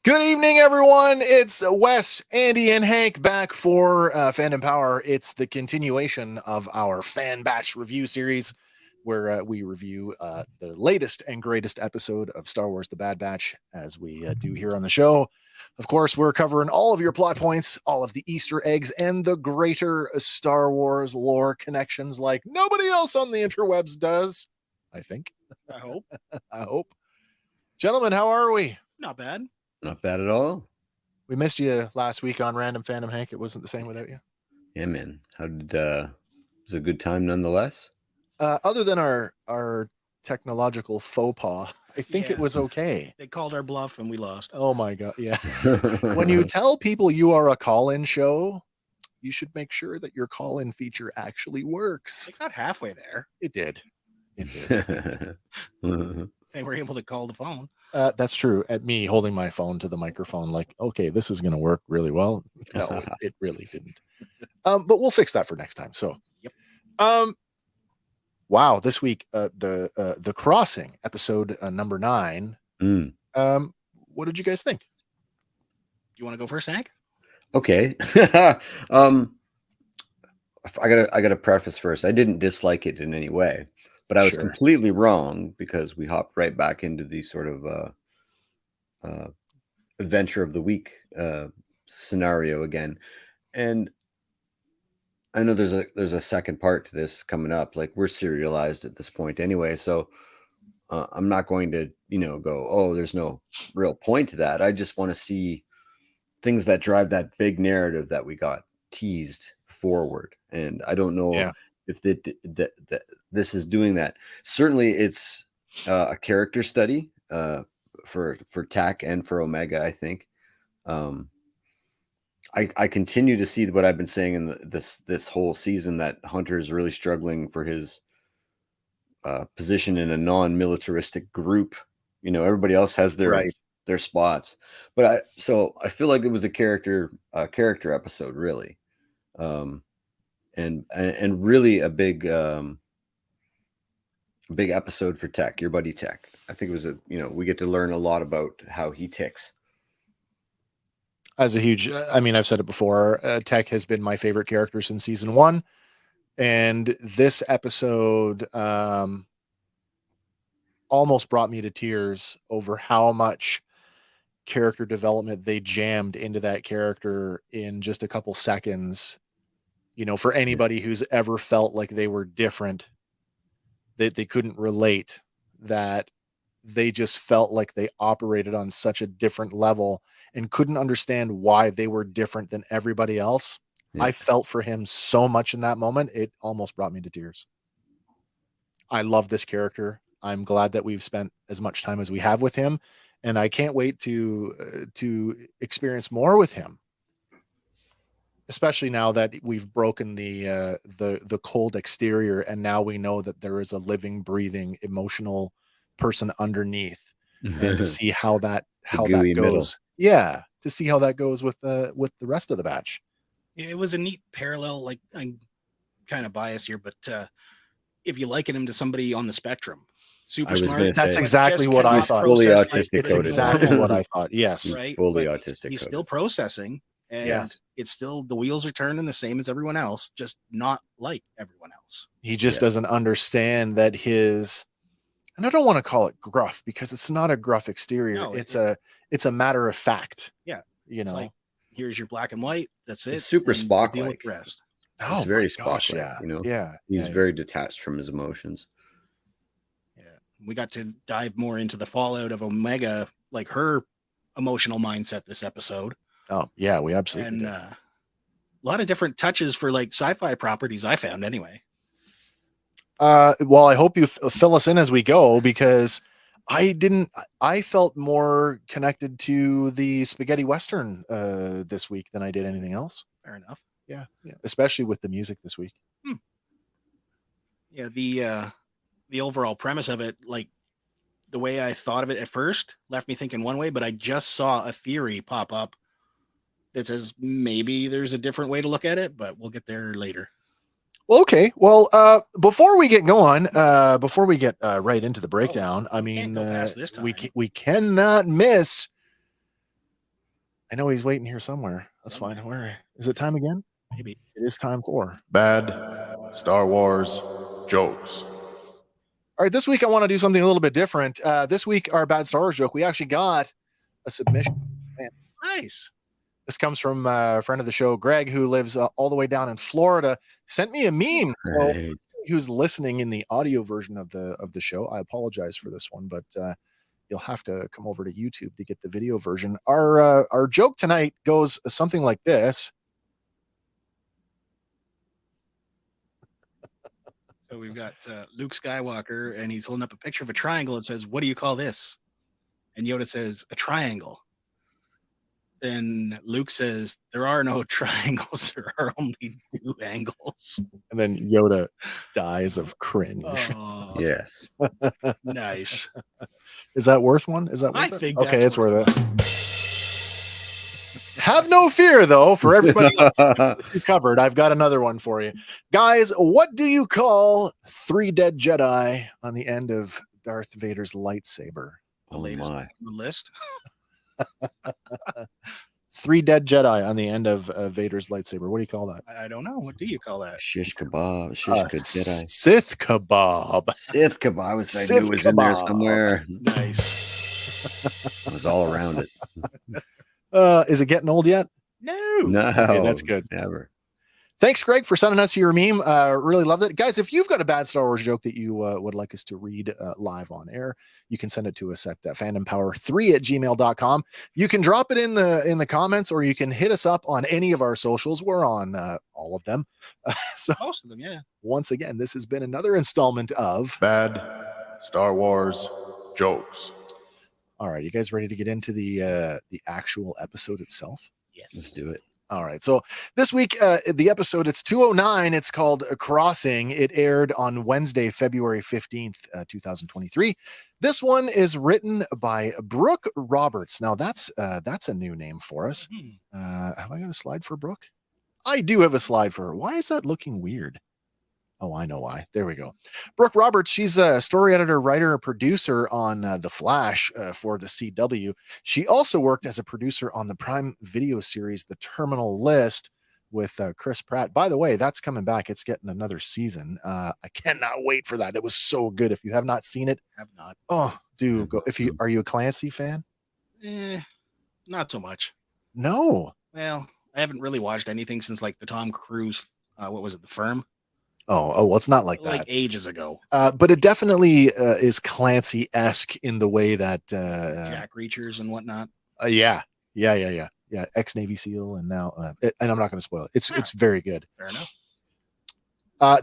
Good evening, everyone. It's Wes, Andy, and Hank back for Fandom Power. It's the continuation of our Fan Batch review series where we review the latest and greatest episode of Star Wars The Bad Batch, as we do here on the show. Of course, we're covering all of your plot points, all of the Easter eggs, and the greater Star Wars lore connections like nobody else on the interwebs does, I think. I hope. I hope. Gentlemen, how are we? Not bad. Not bad at all. We missed you last week on Random Fandom, Hank. It wasn't the same without you. Yeah, man. How did was it a good time nonetheless? Other than our technological faux pas, I think it was okay. They called our bluff and we lost. Oh my god, yeah. When you tell people you are a call-in show, you should make sure that your call-in feature actually works. They got halfway there. It did. It did. They were able to call the phone. That's true. At me holding my phone to the microphone, like, okay, this is going to work really well. No, it really didn't. But we'll fix that for next time. So, yep. Wow, this week the Crossing episode number 9. What did you guys think? You want to go first, Hank? Okay. I gotta preface first. I didn't dislike it in any way. But I was completely wrong because we hopped right back into the sort of adventure of the week scenario again. And I know there's a second part to this coming up. Like, we're serialized at this point anyway. So I'm not going to, go, oh, there's no real point to that. I just want to see things that drive that big narrative that we got teased forward. And I don't know if this is doing that. Certainly it's a character study for TAC and for Omega, I think. I continue to see what I've been saying in this whole season, that Hunter is really struggling for his position in a non-militaristic group. Everybody else has their spots, but I feel like it was a character episode, really. And really a big episode for Tech, your buddy Tech. I think it was we get to learn a lot about how he ticks. As a huge, I've said it before, Tech has been my favorite character since season 1. And this episode almost brought me to tears over how much character development they jammed into that character in just a couple seconds. For anybody who's ever felt like they were different, that they couldn't relate, that they just felt like they operated on such a different level and couldn't understand why they were different than everybody else. Yeah. I felt for him so much in that moment. It almost brought me to tears. I love this character. I'm glad that we've spent as much time as we have with him, and I can't wait to experience more with him. Especially now that we've broken the cold exterior, and now we know that there is a living, breathing, emotional person underneath, and to see how that goes. Middle. Yeah, to see how that goes with the rest of the batch. Yeah, it was a neat parallel. Like, I'm kind of biased here, but if you liken him to somebody on the spectrum, super smart. That's exactly what I thought. Fully autistic. It's exactly what I thought. Yes, right. Fully autistic. He's still processing. And it's still, the wheels are turning the same as everyone else, just not like everyone else. He just doesn't understand that and I don't want to call it gruff, because it's not a gruff exterior. No, it's a matter of fact. Yeah. It's like, here's your black and white. That's it. It's super Spock-like. Rest. Oh, it's very Spock-like. Yeah. He's very detached from his emotions. Yeah. We got to dive more into the fallout of Omega, like her emotional mindset this episode. Oh, yeah, we absolutely did. A lot of different touches for like sci-fi properties, I found anyway. Well, I hope you fill us in as we go, because I felt more connected to the spaghetti Western this week than I did anything else. Fair enough. Yeah. Especially with the music this week. Yeah, the overall premise of it, like the way I thought of it at first, left me thinking one way, but I just saw a theory pop up that says maybe there's a different way to look at it, but we'll get there later. Well, okay. Well, before we get going, before we get right into the breakdown, we cannot miss I know he's waiting here somewhere. That's fine. Where is it? Time again? Maybe. It is time for Bad Star Wars jokes. All right, this week I want to do something a little bit different. This week, our bad Star Wars joke, we actually got a submission. Nice. This comes from a friend of the show, Greg, who lives all the way down in Florida. Sent me a meme. So Great. who's listening in the audio version of the show? I apologize for this one, but you'll have to come over to YouTube to get the video version. Our joke tonight goes something like this. So we've got Luke Skywalker, and he's holding up a picture of a triangle. It says, "What do you call this?" And Yoda says, "A triangle." Then Luke says, "There are no triangles. There are only two angles." And then Yoda dies of cringe. Oh, Yes. nice. Is that worth one? Is that worth I it? think Okay, that's it's worth worth it. Have no fear, though, for everybody else you covered. I've got another one for you. Guys, what do you call 3 dead Jedi on the end of Darth Vader's lightsaber? The Oh latest my. on the list. 3 dead Jedi on the end of Vader's lightsaber. What do you call that? I don't know. What do you call that? Shish kebab. Shish A Jedi. Sith kebab. Sith kebab. I knew Sith it was in there kebab. somewhere. Nice. It was all around it. Is it getting old yet? No. No. Okay, that's good. Never. Thanks, Greg, for sending us your meme. Really loved it. Guys, if you've got a bad Star Wars joke that you would like us to read live on air, you can send it to us at fandompower3@gmail.com. You can drop it in the comments, or you can hit us up on any of our socials. We're on all of them. So Most of them, yeah. once again, this has been another installment of Bad Star Wars jokes. All right, you guys ready to get into the actual episode itself? Let's Yes. do it. All right. So this week, the episode, it's 209. It's called Crossing. It aired on Wednesday, February 15th, 2023. This one is written by Brooke Roberts. Now, that's a new name for us. Have I got a slide for Brooke? I do have a slide for her. Why is that looking weird? Oh, I know why. There we go. Brooke Roberts, she's a story editor, writer, and producer on The Flash for the CW. She also worked as a producer on the Prime Video series The Terminal List with Chris Pratt. By the way, that's coming back. It's getting another season. I cannot wait for that. It was so good. If you have not seen it, Have not. oh, do go. Are you a Clancy fan? Not so much. No. Well, I haven't really watched anything since like the Tom Cruise. What was it? The Firm. Oh, well, it's not like Like that. ages ago. But it definitely is Clancy-esque in the way that Jack Reachers and whatnot. yeah, ex-Navy SEAL, and now and I'm not going to spoil it. It's very good. Fair enough.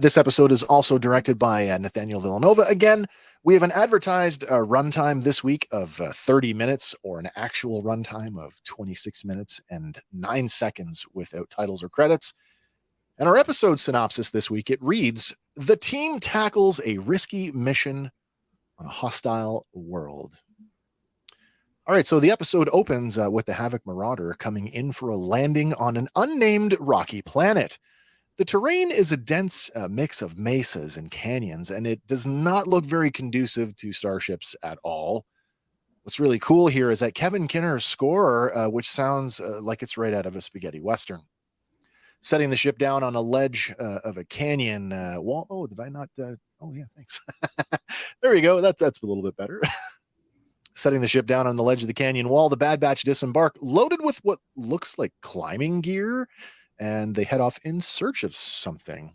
This episode is also directed by Nathaniel Villanova. Again, we have an advertised runtime this week of 30 minutes, or an actual runtime of 26 minutes and 9 seconds without titles or credits. And our episode synopsis this week, it reads, the team tackles a risky mission on a hostile world. All right, so the episode opens with the Havoc Marauder coming in for a landing on an unnamed rocky planet. The terrain is a dense mix of mesas and canyons, and it does not look very conducive to starships at all. What's really cool here is that Kevin Kinner's score, which sounds like it's right out of a spaghetti western. Setting the ship down on a ledge of a canyon wall. Oh, did I not? Oh, yeah, thanks. There we go. That's a little bit better. Setting the ship down on the ledge of the canyon wall, the Bad Batch disembark, loaded with what looks like climbing gear, and they head off in search of something.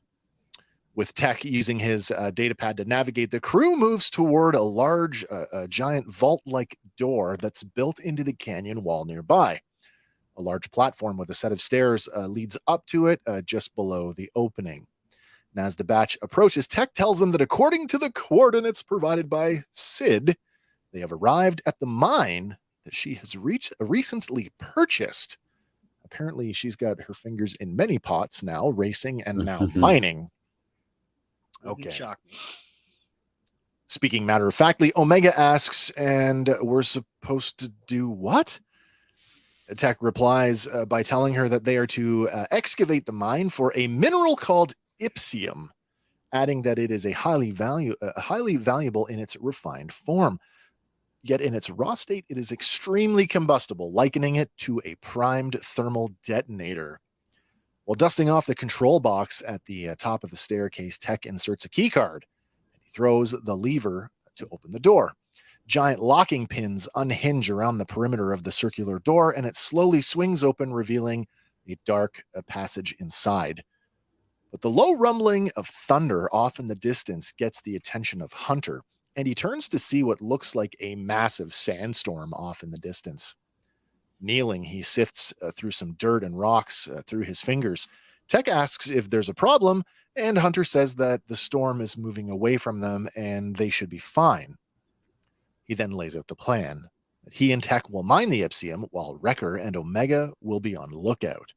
With Tech using his data pad to navigate, the crew moves toward a large, giant vault-like door that's built into the canyon wall nearby. A large platform with a set of stairs leads up to it just below the opening. And as the batch approaches, Tech tells them that according to the coordinates provided by Sid, they have arrived at the mine that she has recently purchased. Apparently, she's got her fingers in many pots now, racing and now mining. Okay. Shock me. Speaking matter-of-factly, Omega asks, and we're supposed to do what? Tech replies by telling her that they are to excavate the mine for a mineral called ipsium, adding that it is a highly valuable in its refined form. Yet in its raw state, it is extremely combustible, likening it to a primed thermal detonator. While dusting off the control box at the top of the staircase, Tech inserts a key card and he throws the lever to open the door. Giant locking pins unhinge around the perimeter of the circular door, and it slowly swings open, revealing a dark passage inside. But the low rumbling of thunder off in the distance gets the attention of Hunter, and he turns to see what looks like a massive sandstorm off in the distance. Kneeling, he sifts through some dirt and rocks through his fingers. Tech asks if there's a problem, and Hunter says that the storm is moving away from them and they should be fine. He then lays out the plan. He and Tech will mine the Ipsium while Wrecker and Omega will be on lookout.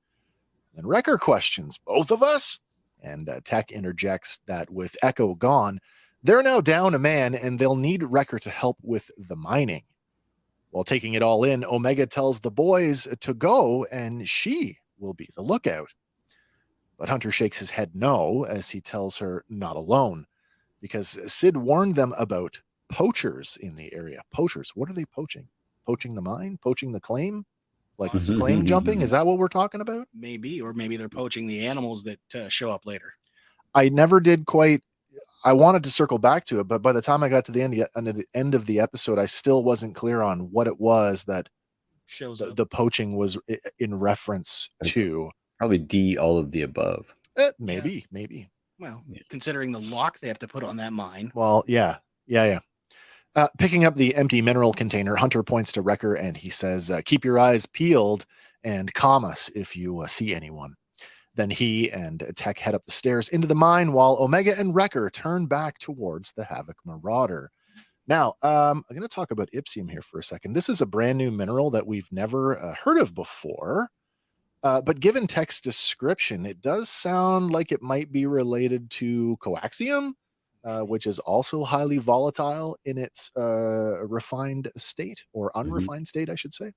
Then Wrecker questions, both of us? And Tech interjects that with Echo gone, they're now down a man and they'll need Wrecker to help with the mining. While taking it all in, Omega tells the boys to go and she will be the lookout. But Hunter shakes his head no as he tells her not alone, because Sid warned them about poachers in the area. Poachers, what are they poaching? Poaching the mine? Poaching the claim? Like claim jumping? Is that what we're talking about? Maybe, or maybe they're poaching the animals that show up later. I never did quite. I wanted to circle back to it, but by the time I got to the end of the episode, I still wasn't clear on what it was that Shows the poaching was in reference to. Probably D, all of the above. Maybe. Well, considering the lock they have to put on that mine. Well, yeah. Picking up the empty mineral container, Hunter points to Wrecker and he says, keep your eyes peeled and calm us if you see anyone. Then he and Tech head up the stairs into the mine while Omega and Wrecker turn back towards the Havoc Marauder. Now, I'm going to talk about Ipsium here for a second. This is a brand new mineral that we've never heard of before. But given Tech's description, it does sound like it might be related to coaxium, which is also highly volatile in its refined state or unrefined state, I should say.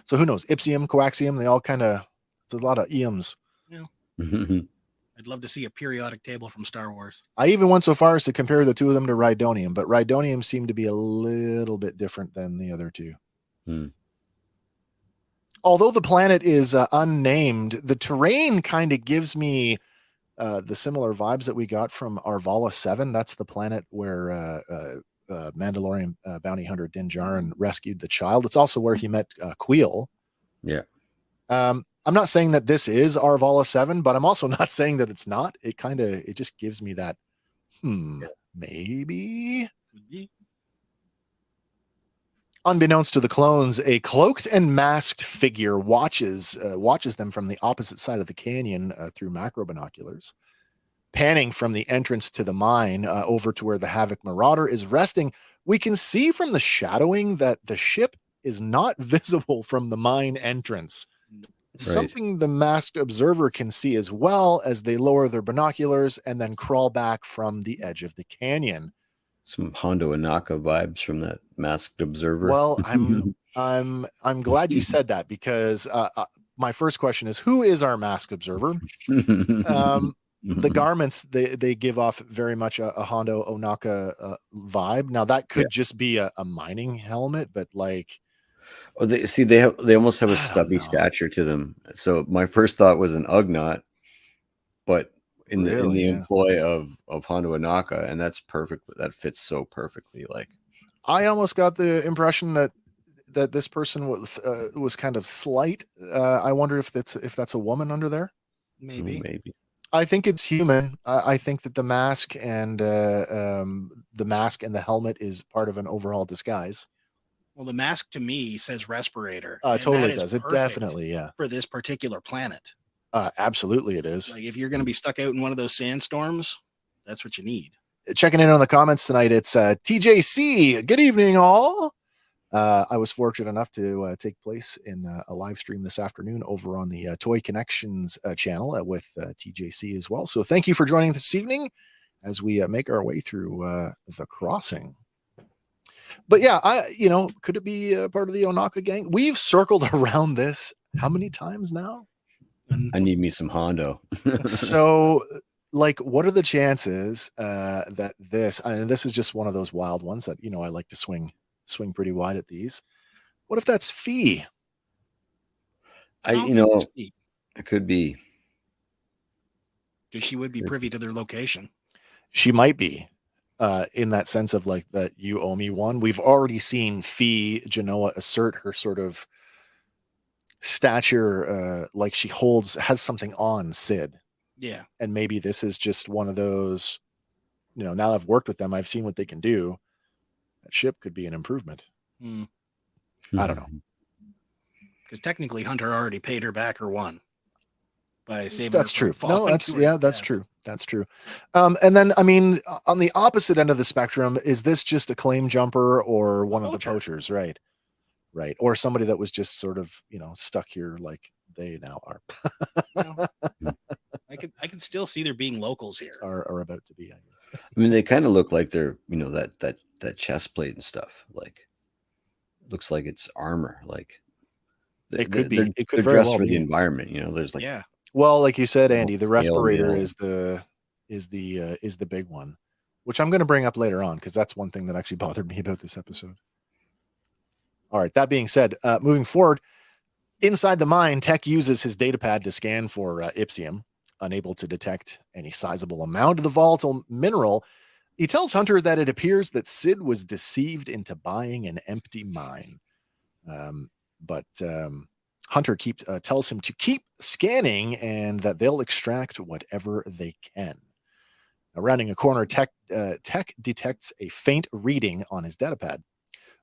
So who knows? Ipsium, coaxium, they all kind of, it's a lot of eums. Yeah. I'd love to see a periodic table from Star Wars. I even went so far as to compare the two of them to Rhydonium, but Rhydonium seemed to be a little bit different than the other two. Although the planet is unnamed, the terrain kind of gives me the similar vibes that we got from Arvala 7. That's the planet where Mandalorian bounty hunter Din Djarin rescued the child. It's also where he met Queel. Yeah. I'm not saying that this is Arvala 7, but I'm also not saying that it's not. It just gives me that, maybe. Could be. Unbeknownst to the clones, a cloaked and masked figure watches them from the opposite side of the canyon through macro binoculars. Panning from the entrance to the mine over to where the Havoc Marauder is resting, we can see from the shadowing that the ship is not visible from the mine entrance. Right. Something the masked observer can see as well as they lower their binoculars and then crawl back from the edge of the canyon. Some Hondo Inaka vibes from that masked observer. Well, I'm glad you said that because my first question is, who is our masked observer? The garments they give off very much a Hondo Onaka vibe. Now that could just be a mining helmet, but like, they almost have a stubby stature to them. So my first thought was an Ugnaught, but in the employ of Hondo Inaka, and that's perfect. That fits so perfectly. Like, I almost got the impression that this person was kind of slight. I wonder if that's a woman under there. Maybe. I think it's human. I think that the mask and the helmet is part of an overall disguise. Well, the mask to me says respirator. Totally does. It definitely, for this particular planet. Absolutely, it is. Like if you're going to be stuck out in one of those sandstorms, that's what you need. Checking in on the comments tonight, it's TJC. Good evening, all. I was fortunate enough to take place in a live stream this afternoon over on the Toy Connections channel with TJC as well. So thank you for joining this evening as we make our way through the crossing. But yeah, could it be part of the Onaka gang? We've circled around this how many times now? I need me some Hondo. So like, what are the chances that this, and this is just one of those wild ones that, you know, I like to swing pretty wide at these. What if that's Fee? I don't think it's Fee, it could be. because she would be privy to their location. She might be, in that sense of like that you owe me one. We've already seen Fee Genoa assert her sort of stature, like she has something on Sid. Yeah. And maybe this is just one of those, you know, now I've worked with them, I've seen what they can do. That ship could be an improvement. I don't know. Because technically Hunter already paid her back her one by saving That's her true. from No, falling that's to her that's death. true. That's true. And then, I mean, on the opposite end of the spectrum, is this just a claim jumper or one of the poachers? Right. Right. Or somebody that was just sort of, you know, stuck here like they now are. I could still see there being locals here. Are about to be, I guess. I mean, they kind of look like they're, you know, that chest plate and stuff. Like, looks like it's armor. Like, It could be. It could they're very dressed well for be. the environment. You know, there's like, Yeah. Well, like you said, little Andy, the scale respirator mail. is the big one, which I'm going to bring up later on because that's one thing that actually bothered me about this episode. All right. That being said, moving forward, inside the mine, Tech uses his datapad to scan for Ipsium. Unable to detect any sizable amount of the volatile mineral, he tells Hunter that it appears that Sid was deceived into buying an empty mine. But Hunter tells him to keep scanning and that they'll extract whatever they can. Now, rounding a corner, Tech detects a faint reading on his datapad.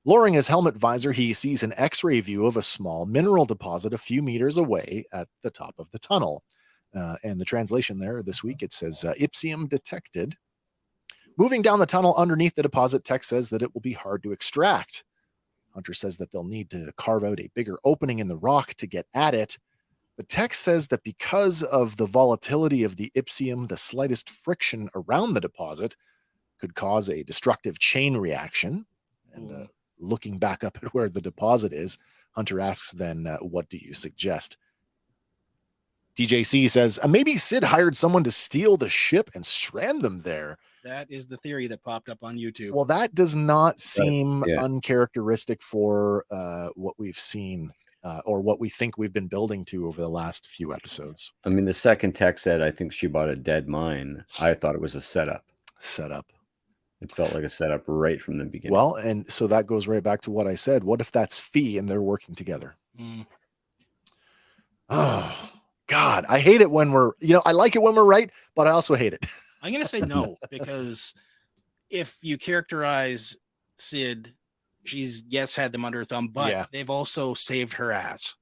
Lowering his helmet visor, he sees an X-ray view of a small mineral deposit a few meters away at the top of the tunnel. And the translation there this week, it says Ipsium detected. Moving down the tunnel underneath the deposit, Tech says that it will be hard to extract. Hunter says that they'll need to carve out a bigger opening in the rock to get at it. But Tech says that because of the volatility of the Ipsium, the slightest friction around the deposit could cause a destructive chain reaction. And looking back up at where the deposit is, Hunter asks then, what do you suggest? DJC says, maybe Sid hired someone to steal the ship and strand them there. That is the theory that popped up on YouTube. Well, that does not seem uncharacteristic for what we've seen or what we think we've been building to over the last few episodes. I mean, the second Tech said, I think she bought a dead mine. I thought it was a setup. It felt like a setup right from the beginning. Well, and so that goes right back to what I said. What if that's Fee and they're working together? Oh, God, I hate it when we're, you know, I like it when we're right, but I also hate it. I'm going to say no, because if you characterize Sid, she's, yes, had them under her thumb, but they've also saved her ass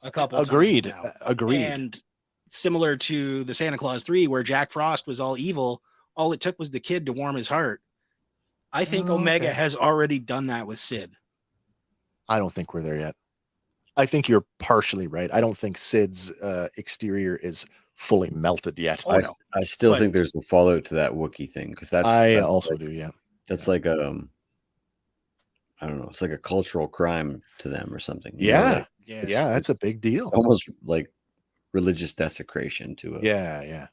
a couple Agreed. times now. Agreed. And similar to the Santa Claus 3, where Jack Frost was all evil, all it took was the kid to warm his heart. I think Omega has already done that with Sid. I don't think we're there yet. I think you're partially right. I don't think Sid's exterior is fully melted yet. I still think there's a fallout to that Wookiee thing, because I also do. Yeah, that's like a, I don't know. It's like a cultural crime to them or something. Yeah, that's a big deal. Almost like religious desecration to a. Yeah.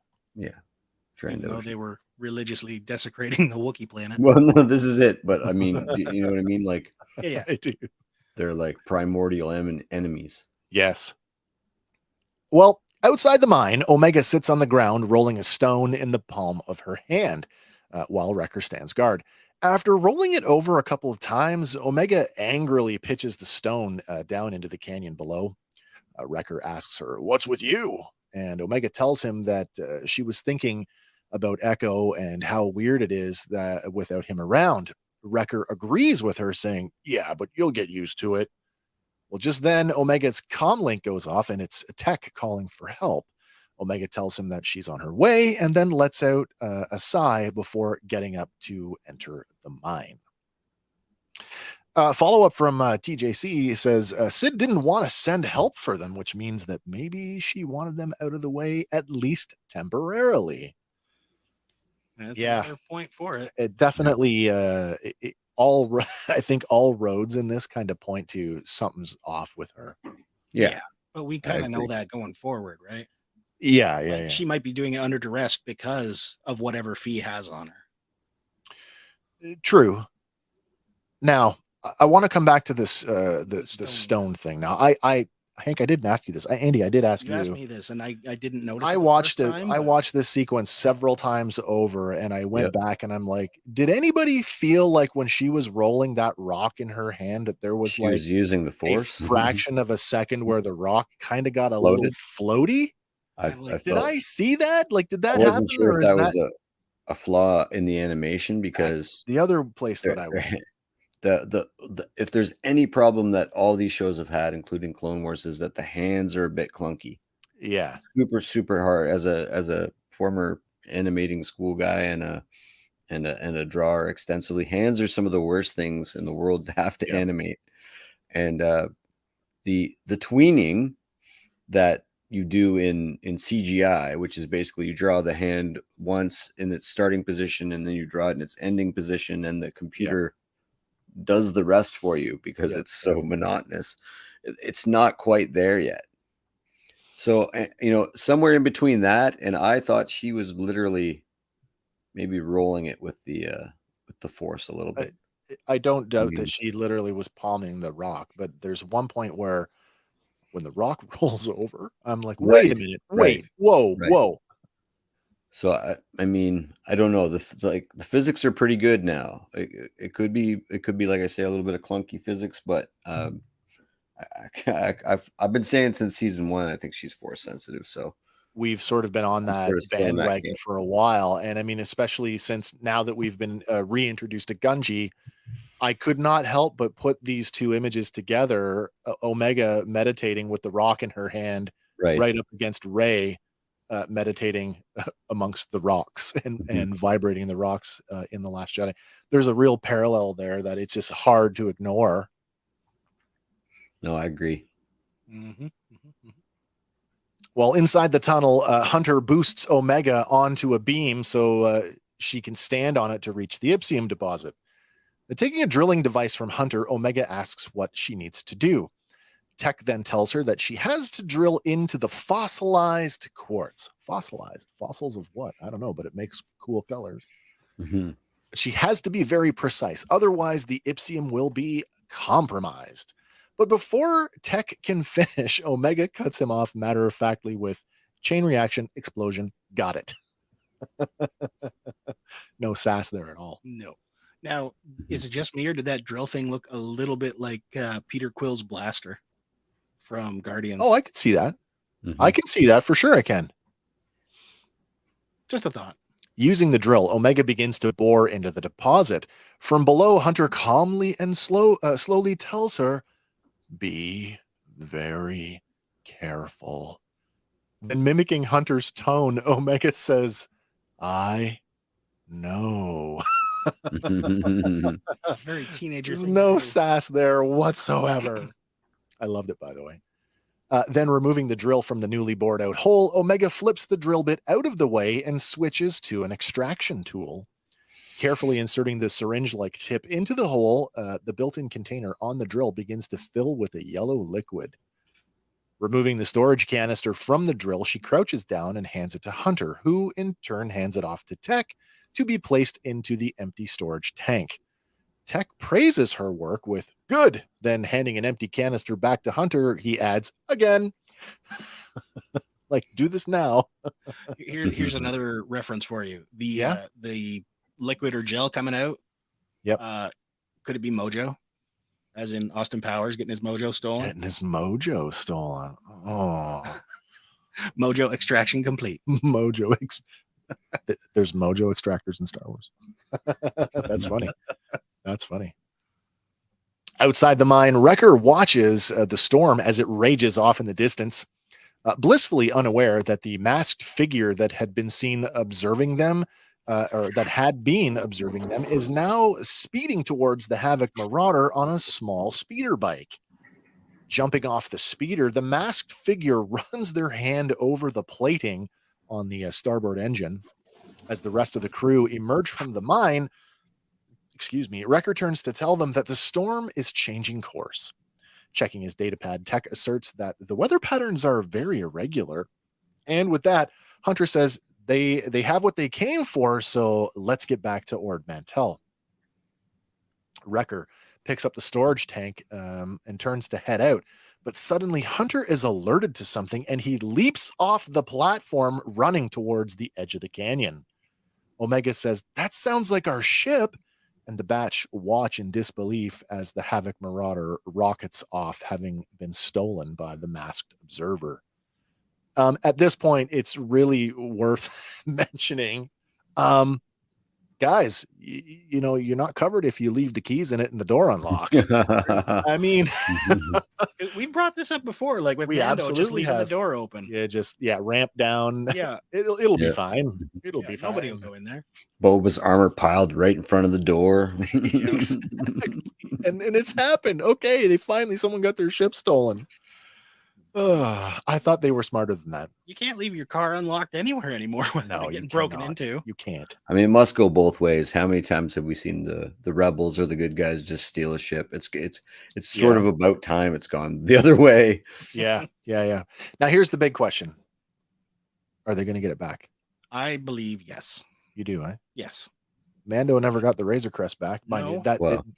Even though they were religiously desecrating the Wookiee planet. Well, no, this is it. But I mean, you know what I mean? Like, yeah, I do. They're like primordial enemies. Yes. Well, outside the mine, Omega sits on the ground, rolling a stone in the palm of her hand, while Wrecker stands guard. After rolling it over a couple of times, Omega angrily pitches the stone down into the canyon below. Wrecker asks her, "What's with you?" And Omega tells him that she was thinking about Echo and how weird it is that without him around. Wrecker agrees with her, saying, "Yeah, but you'll get used to it." Well, just then, Omega's comlink goes off, and it's Tech calling for help. Omega tells him that she's on her way, and then lets out a sigh before getting up to enter the mine. Follow-up from TJC says, Sid didn't want to send help for them, which means that maybe she wanted them out of the way, at least temporarily. That's another point for it. It definitely, I think all roads in this kind of point to something's off with her. Yeah. But we kind of know that going forward, right? Yeah, Like she might be doing it under duress because of whatever Fee has on her. True. Now, I want to come back to this the stone. stone thing. Now, I Hank, I didn't ask you this. Andy, I did ask you. You asked me this, and I didn't notice. I it the watched first it. time, I but watched this sequence several times over, and I went Yep. back, and I'm like, did anybody feel like when she was rolling that rock in her hand that there was She like was using the a force. fraction of a second where the rock kind of got a little Floated. floaty? I like, Did felt I see that? Like, did I that wasn't happen, sure or if is that that was a flaw in the animation that's because the other place that there- I went? the if there's any problem that all these shows have had, including Clone Wars, is that the hands are a bit clunky. Yeah, Super hard. As a former animating school guy and a drawer extensively, hands are some of the worst things in the world to have to Yep. animate. And the tweening that you do in CGI, which is basically you draw the hand once in its starting position and then you draw it in its ending position, and the computer does the rest for you because Yep. it's so monotonous. It's not quite there yet. So, somewhere in between that, and I thought she was literally maybe rolling it with the force a little bit. I don't doubt mean- that she literally was palming the rock, but there's one point where when the rock rolls over, I'm like, wait a Right, minute, right, wait, whoa, right. whoa. So I mean, I don't know. The physics are pretty good now. It could be like I say, a little bit of clunky physics, but I've been saying since season 1, I think she's force sensitive. So We've sort of been on I'm that sort of still in that bandwagon game. for a while, and I mean, especially since now that we've been reintroduced to Gunji, I could not help but put these two images together: Omega meditating with the rock in her hand, Right. right up against Rey meditating amongst the rocks and Mhm. vibrating the rocks in the Last Jedi. There's a real parallel there that it's just hard to ignore. No, I agree. Well, inside the tunnel, Hunter boosts Omega onto a beam so she can stand on it to reach the Ipsium deposit. Taking a drilling device from Hunter, Omega asks what she needs to do. Tech then tells her that she has to drill into the fossilized quartz. Fossilized? Fossils of what? I don't know, but it makes cool colors. Mhm. She has to be very precise. Otherwise, the Ipsium will be compromised. But before Tech can finish, Omega cuts him off matter-of-factly with chain reaction, explosion, got it. No sass there at all. No. Now, is it just me, or did that drill thing look a little bit like Peter Quill's blaster from Guardians? Oh, I can see that. Mhm. I can see that for sure. I can. Just a thought. Using the drill, Omega begins to bore into the deposit. From below, Hunter calmly and slowly tells her, "Be very careful." Then, mimicking Hunter's tone, Omega says, "I know." Very teenager There's thing to no do. sass there whatsoever. I loved it, by the way. Then, removing the drill from the newly bored out hole, Omega flips the drill bit out of the way and switches to an extraction tool. Carefully inserting the syringe-like tip into the hole, the built-in container on the drill begins to fill with a yellow liquid. Removing the storage canister from the drill, she crouches down and hands it to Hunter, who in turn hands it off to Tech to be placed into the empty storage tank. Tech praises her work with "good." Then handing an empty canister back to Hunter, he adds, "Again." Like, do this now. Here's another reference for you. Yeah? The liquid or gel coming out. Yep. Could it be Mojo? As in Austin Powers getting his mojo stolen? Getting his mojo stolen. Oh. Mojo extraction complete. Mojo. There's mojo extractors in Star Wars. That's funny. That's funny. Outside the mine, Wrecker watches the storm as it rages off in the distance, blissfully unaware that the masked figure that had been seen observing them, or that had been observing them, is now speeding towards the Havoc Marauder on a small speeder bike. Jumping off the speeder, the masked figure runs their hand over the plating on the starboard engine. As the rest of the crew emerge from the mine, Wrecker turns to tell them that the storm is changing course. Checking his datapad, Tech asserts that the weather patterns are very irregular And with that, Hunter says they have what they came for, so let's get back to Ord Mantell. Wrecker picks up the storage tank and turns to head out. But suddenly Hunter is alerted to something and he leaps off the platform running towards the edge of the canyon. Omega says, that sounds like our ship. And the batch watch in disbelief as the Havoc Marauder rockets off, having been stolen by the masked observer. At this point, it's really worth mentioning, guys, you're not covered if you leave the keys in it and the door unlocked. I mean, we brought this up before, like with we Mando, absolutely just leaving have. the door open. Ramp down. Yeah, it'll be fine. It'll be fine. Nobody will go in there. Boba's armor piled right in front of the door. Exactly. And it's happened. Okay, someone got their ship stolen. I thought they were smarter than that. You can't leave your car unlocked anywhere anymore without getting broken into. You can't. I mean, it must go both ways. How many times have we seen the rebels or the good guys just steal a ship? It's sort of about time it's gone the other way. Yeah. Now here's the big question: are they going to get it back? I believe yes. You do, eh? Yes. Mando never got the Razor Crest back. No.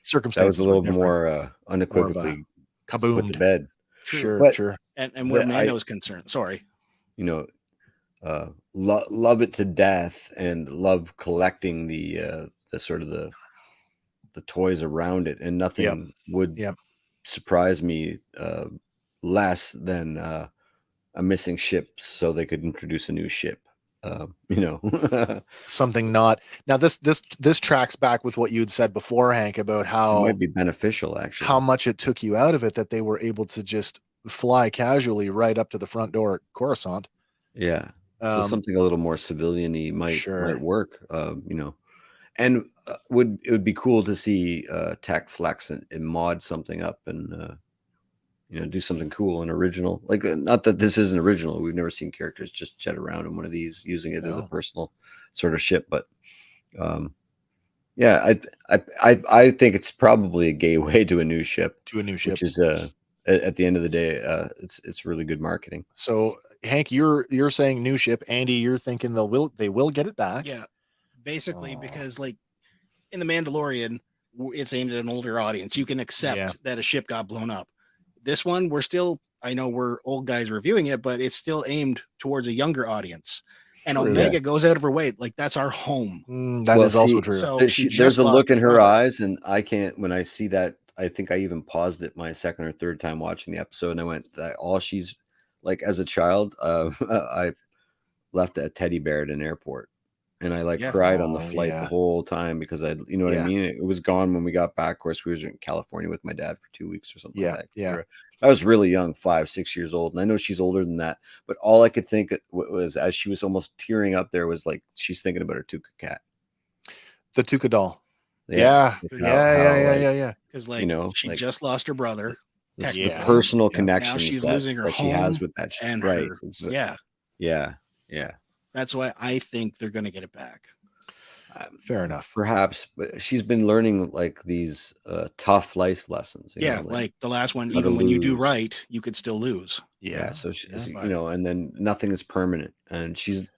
Circumstances that was a little more unequivocally kaboomed put to bed. Sure. And where Mando's concerned, sorry. Love it to death and love collecting the sort of the toys around it, and nothing would surprise me less than a missing ship so they could introduce a new ship. Something not now. This tracks back with what you'd said before, Hank, about how it might be beneficial, actually. How much it took you out of it that they were able to just fly casually right up to the front door at Coruscant. Yeah. So something a little more civilian-y might work. And it would be cool to see Tech flex and mod something up and do something cool and original. Like, not that this isn't original. We've never seen characters just jet around in one of these using it as a personal sort of ship. But I think it's probably a gateway to a new ship. Which is at the end of the day, it's really good marketing. So Hank, you're saying new ship. Andy, you're thinking they will get it back. Yeah, basically, because like in the Mandalorian, it's aimed at an older audience. You can accept that a ship got blown up. This one, I know we're old guys reviewing it, but it's still aimed towards a younger audience. And Omega goes out of her way. Like, that's our home. That is also true. So there's a look in her eyes, and I can't, when I see that, I think I even paused it my second or third time watching the episode, and I went, all she's like, as a child, I left a teddy bear at an airport. And I cried on the flight the whole time because I mean? It was gone when we got back. Of course, we were in California with my dad for 2 weeks or something like that. I was really young, 5-6 years old. And I know she's older than that. But all I could think was, as she was almost tearing up there, was like, she's thinking about her Tuca cat. The Tuca doll. Yeah. Because she just lost her brother. The personal connection she's losing her that she has with that shit. And right. Yeah. That's why I think they're going to get it back. Fair enough. Perhaps, but she's been learning like these tough life lessons. Like the last one, even when you do right, you could still lose. Yeah. So and then nothing is permanent, and she's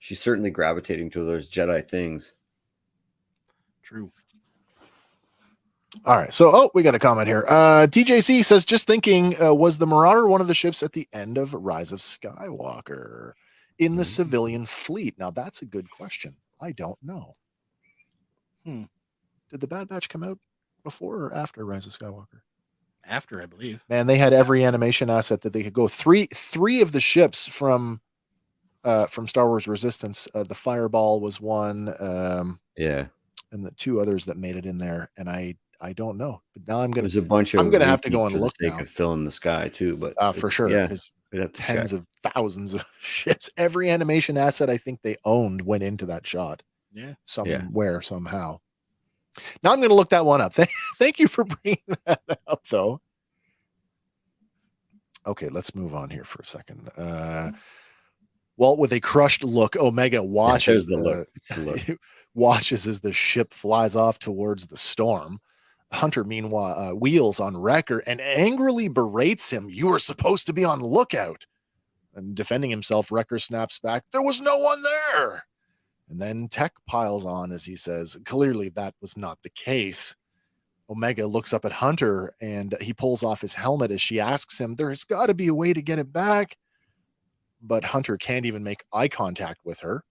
she's certainly gravitating to those Jedi things. True. All right. So, we got a comment here. TJC says, just thinking, was the Marauder one of the ships at the end of Rise of Skywalker in the civilian fleet? Now, that's a good question. I don't know. Did the Bad Batch come out before or after Rise of Skywalker? After, I believe. Man, they had every animation asset that they could go. Three of the ships from Star Wars Resistance. The Fireball was one. And the two others that made it in there. And I don't know, but now there's a bunch of. I'm gonna have to go and look. They could fill in the sky too, but for sure, because tens of thousands of ships. Every animation asset I think they owned went into that shot. Yeah, somewhere, somehow. Now I'm gonna look that one up. Thank you for bringing that up, though. Okay, let's move on here for a second. Well, with a crushed look, Omega watches watches as the ship flies off towards the storm. Hunter, meanwhile, wheels on Wrecker and angrily berates him. You were supposed to be on lookout. And defending himself, Wrecker snaps back, "There was no one there!" And then Tech piles on as he says, clearly that was not the case. Omega looks up at Hunter and he pulls off his helmet as she asks him, "There's got to be a way to get it back." But Hunter can't even make eye contact with her.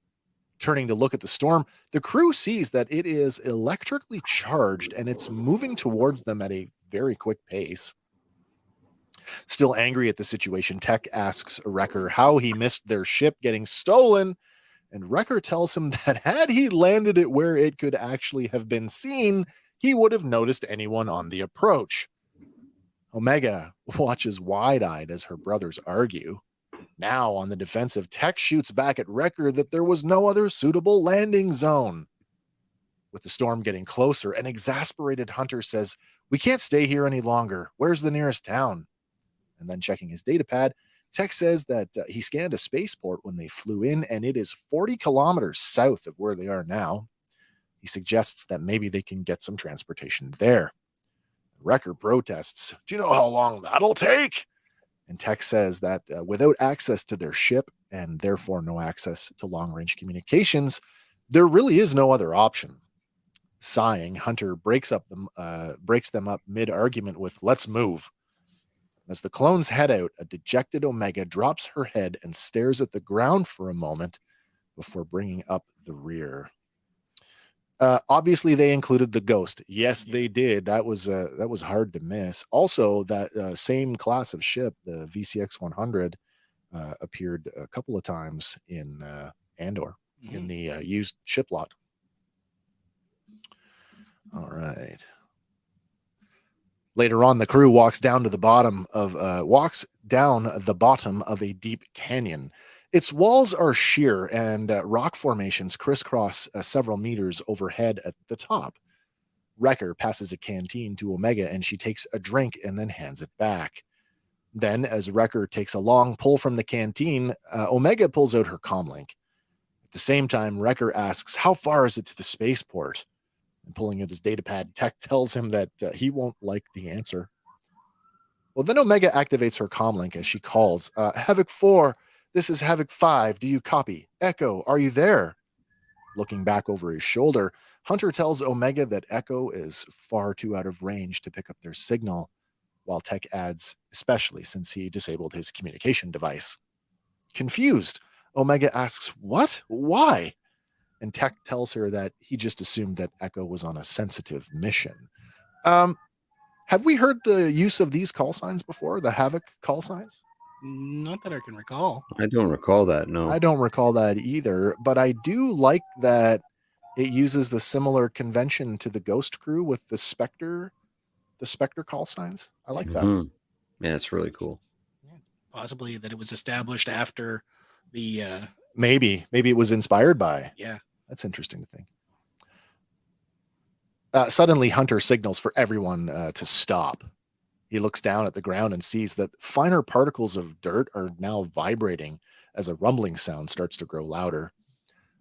Turning to look at the storm, the crew sees that it is electrically charged and it's moving towards them at a very quick pace. Still angry at the situation, Tech asks Wrecker how he missed their ship getting stolen, and Wrecker tells him that had he landed it where it could actually have been seen, he would have noticed anyone on the approach. Omega watches wide-eyed as her brothers argue. Now on the defensive, Tech shoots back at Wrecker that there was no other suitable landing zone. With the storm getting closer, an exasperated Hunter says, "We can't stay here any longer. Where's the nearest town?" And then checking his data pad, Tech says that he scanned a spaceport when they flew in, and it is 40 kilometers south of where they are now. He suggests that maybe they can get some transportation there. Wrecker protests, "Do you know how long that'll take?" And Tech says that without access to their ship, and therefore no access to long-range communications, there really is no other option. Sighing, Hunter breaks them up mid-argument with, "Let's move." As the clones head out, a dejected Omega drops her head and stares at the ground for a moment before bringing up the rear. Obviously, they included the Ghost. Yes, they did. That was hard to miss. Also, that same class of ship, the VCX 100, appeared a couple of times in Andor in the used ship lot. All right. Later on, the crew walks down the bottom of a deep canyon. Its walls are sheer and rock formations crisscross several meters overhead at the top. Wrecker passes a canteen to Omega and she takes a drink and then hands it back. Then, as Wrecker takes a long pull from the canteen, Omega pulls out her comlink. At the same time, Wrecker asks, "How far is it to the spaceport?" And pulling out his datapad, Tech tells him that he won't like the answer. Well, then Omega activates her comlink as she calls, "Havoc 4, this is Havoc 5, do you copy? Echo, are you there?" Looking back over his shoulder, Hunter tells Omega that Echo is far too out of range to pick up their signal, while Tech adds, especially since he disabled his communication device. Confused, Omega asks, "What? Why?" And Tech tells her that he just assumed that Echo was on a sensitive mission. Have we heard the use of these call signs before, the Havoc call signs? Not that I can recall. I don't recall that, no. I don't recall that either, but I do like that it uses the similar convention to the Ghost crew with the Spectre call signs. I like that. Mhm. Yeah, it's really cool. Possibly that it was established after the Maybe it was inspired by. yeah. That's interesting to think. Suddenly, Hunter signals for everyone to stop. He looks down at the ground and sees that finer particles of dirt are now vibrating as a rumbling sound starts to grow louder.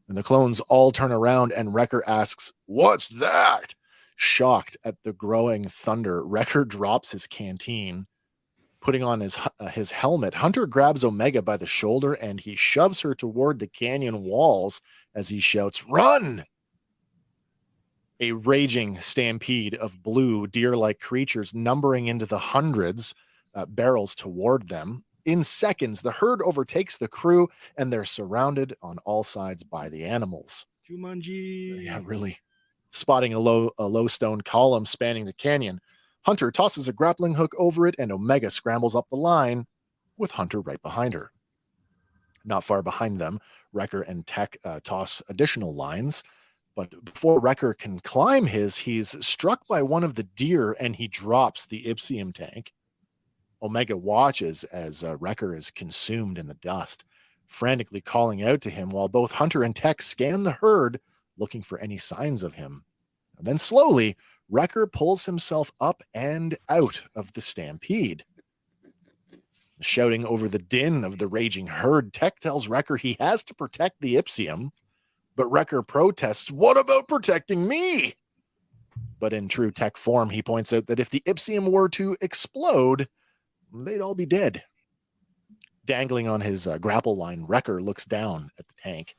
And the clones all turn around and Wrecker asks, "What's that?" Shocked at the growing thunder, Wrecker drops his canteen. Putting on his helmet, Hunter grabs Omega by the shoulder and he shoves her toward the canyon walls as he shouts, "Run!" A raging stampede of blue deer-like creatures numbering into the hundreds barrels toward them. In seconds, the herd overtakes the crew and they're surrounded on all sides by the animals. Jumanji. Yeah, really. Spotting a low stone column spanning the canyon, Hunter tosses a grappling hook over it and Omega scrambles up the line with Hunter right behind her. Not far behind them, Wrecker and Tech toss additional lines, but before Wrecker can climb he's struck by one of the deer and he drops the Ipsium tank. Omega watches as Wrecker is consumed in the dust, frantically calling out to him while both Hunter and Tech scan the herd looking for any signs of him. And then slowly, Wrecker pulls himself up and out of the stampede. Shouting over the din of the raging herd, Tech tells Wrecker he has to protect the Ipsium, but Wrecker protests, "What about protecting me?" But in true Tech form, he points out that if the Ipsium were to explode, they'd all be dead. Dangling on his grapple line, Wrecker looks down at the tank.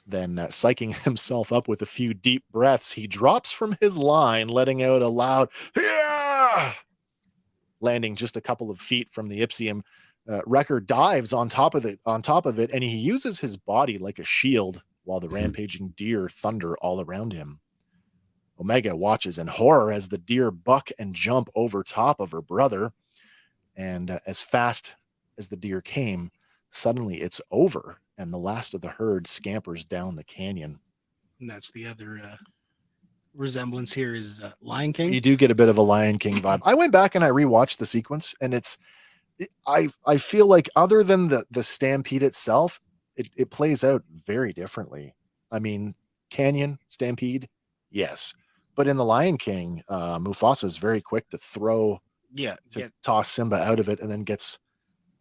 Then, psyching himself up with a few deep breaths, he drops from his line, letting out a loud "Yeah!" Landing just a couple of feet from the Ipsium. Wrecker dives on top of it, and he uses his body like a shield while the rampaging deer thunder all around him. Omega watches in horror as the deer buck and jump over top of her brother. And as fast as the deer came, suddenly it's over, and the last of the herd scampers down the canyon. And that's the other resemblance here is Lion King. You do get a bit of a Lion King vibe. I went back and I rewatched the sequence, and I feel like other than the stampede itself, it plays out very differently. I mean, canyon stampede, yes, but in the Lion King, Mufasa is very quick to toss Simba out of it, and then gets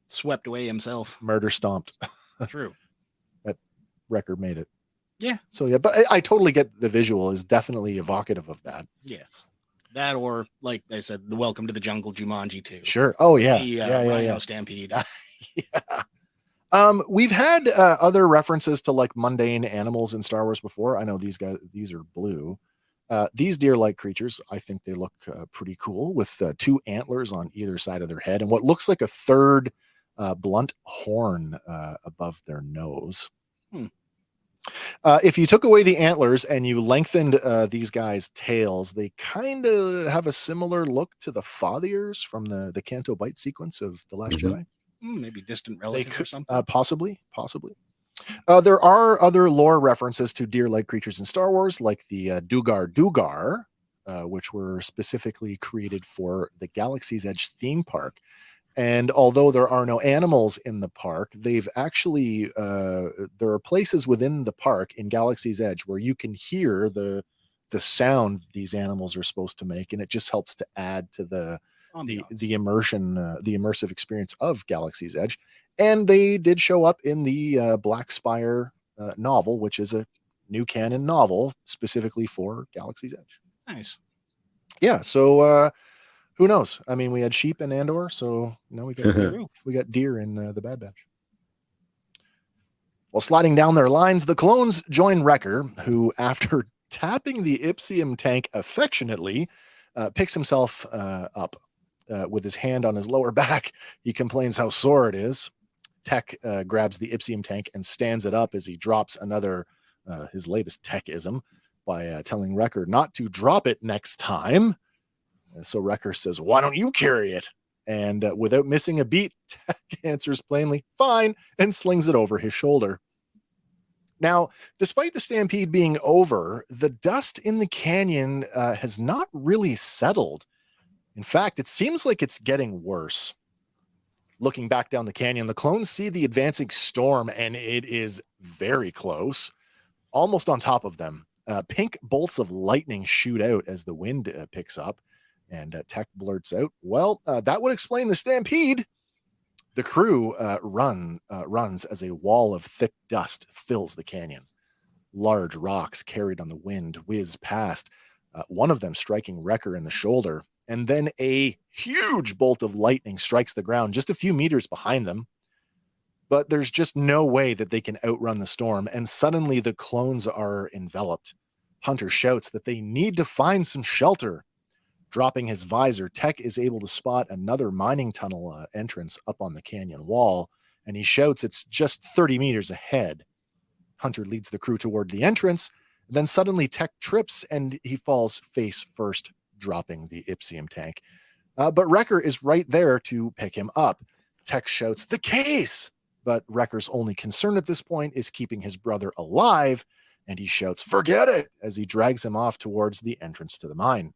swept away himself, murder stomped. True. That record made it. Yeah. So yeah, but I totally get the visual is definitely evocative of that. Yeah. That, or like I said, the Welcome to the Jungle Jumanji too. Sure. Oh yeah. The Rhino Stampede. Yeah. We've had other references to like mundane animals in Star Wars before. I know these are blue. These deer-like creatures, I think they look pretty cool with 2 antlers on either side of their head and what looks like a third blunt horn above their nose. If you took away the antlers and you lengthened these guys' tails, they kind of have a similar look to the fathiers from the Canto Bight sequence of The Last Jedi. Maybe distant relatives or something. Possibly. There are other lore references to deer-like creatures in Star Wars, like the Dugar, which were specifically created for the Galaxy's Edge theme park. And although there are no animals in the park, they've actually there are places within the park in Galaxy's Edge where you can hear the sound these animals are supposed to make, and it just helps to add to the immersion, the immersive experience of Galaxy's Edge. And they did show up in the Black Spire novel, which is a new canon novel specifically for Galaxy's Edge. Nice. Yeah. So who knows? I mean, we had sheep in Andor, so now we got deer in the Bad Batch. While sliding down their lines, the clones join Wrecker, who, after tapping the Ipsium tank affectionately, picks himself up with his hand on his lower back. He complains how sore it is. Tech grabs the Ipsium tank and stands it up as he drops another, his latest techism, by telling Wrecker not to drop it next time. So Wrecker says, "Why don't you carry it?" And without missing a beat, Tech answers plainly, "Fine," and slings it over his shoulder. Now, despite the stampede being over, the dust in the canyon has not really settled. In fact, it seems like it's getting worse. Looking back down the canyon, the clones see the advancing storm, and it is very close, almost on top of them. Pink bolts of lightning shoot out as the wind picks up, and Tech blurts out, "Well, that would explain the stampede." The crew runs as a wall of thick dust fills the canyon. Large rocks carried on the wind whiz past, one of them striking Wrecker in the shoulder, and then a huge bolt of lightning strikes the ground just a few meters behind them. But there's just no way that they can outrun the storm, and suddenly the clones are enveloped. Hunter shouts that they need to find some shelter. Dropping his visor, Tech is able to spot another mining tunnel entrance up on the canyon wall, and he shouts it's just 30 meters ahead. Hunter leads the crew toward the entrance, then suddenly Tech trips and he falls face first, dropping the Ipsium tank. But Wrecker is right there to pick him up. Tech shouts, "The case!" But Wrecker's only concern at this point is keeping his brother alive, and he shouts, "Forget it!" as he drags him off towards the entrance to the mine.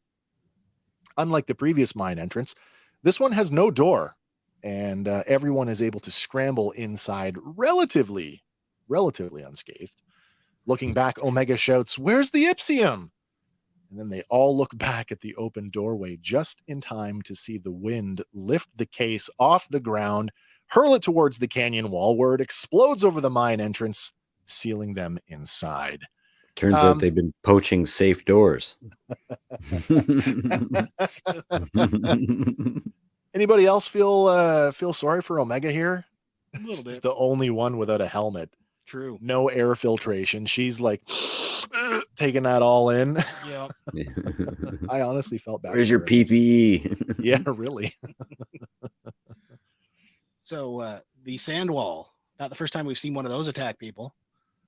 Unlike the previous mine entrance, this one has no door, and everyone is able to scramble inside relatively unscathed. Looking back, Omega shouts, "Where's the Ipsium?" And then they all look back at the open doorway just in time to see the wind lift the case off the ground, hurl it towards the canyon wall where it explodes over the mine entrance, sealing them inside. Turns out they've been poaching safe doors. Anybody else feel sorry for Omega here? A little She's bit. the only one without a helmet. True. No air filtration. She's like taking that all in. Yeah. I honestly felt bad. Where's for your her in this. PPE? Yeah, really. So the sand wall. Not the first time we've seen one of those attack people.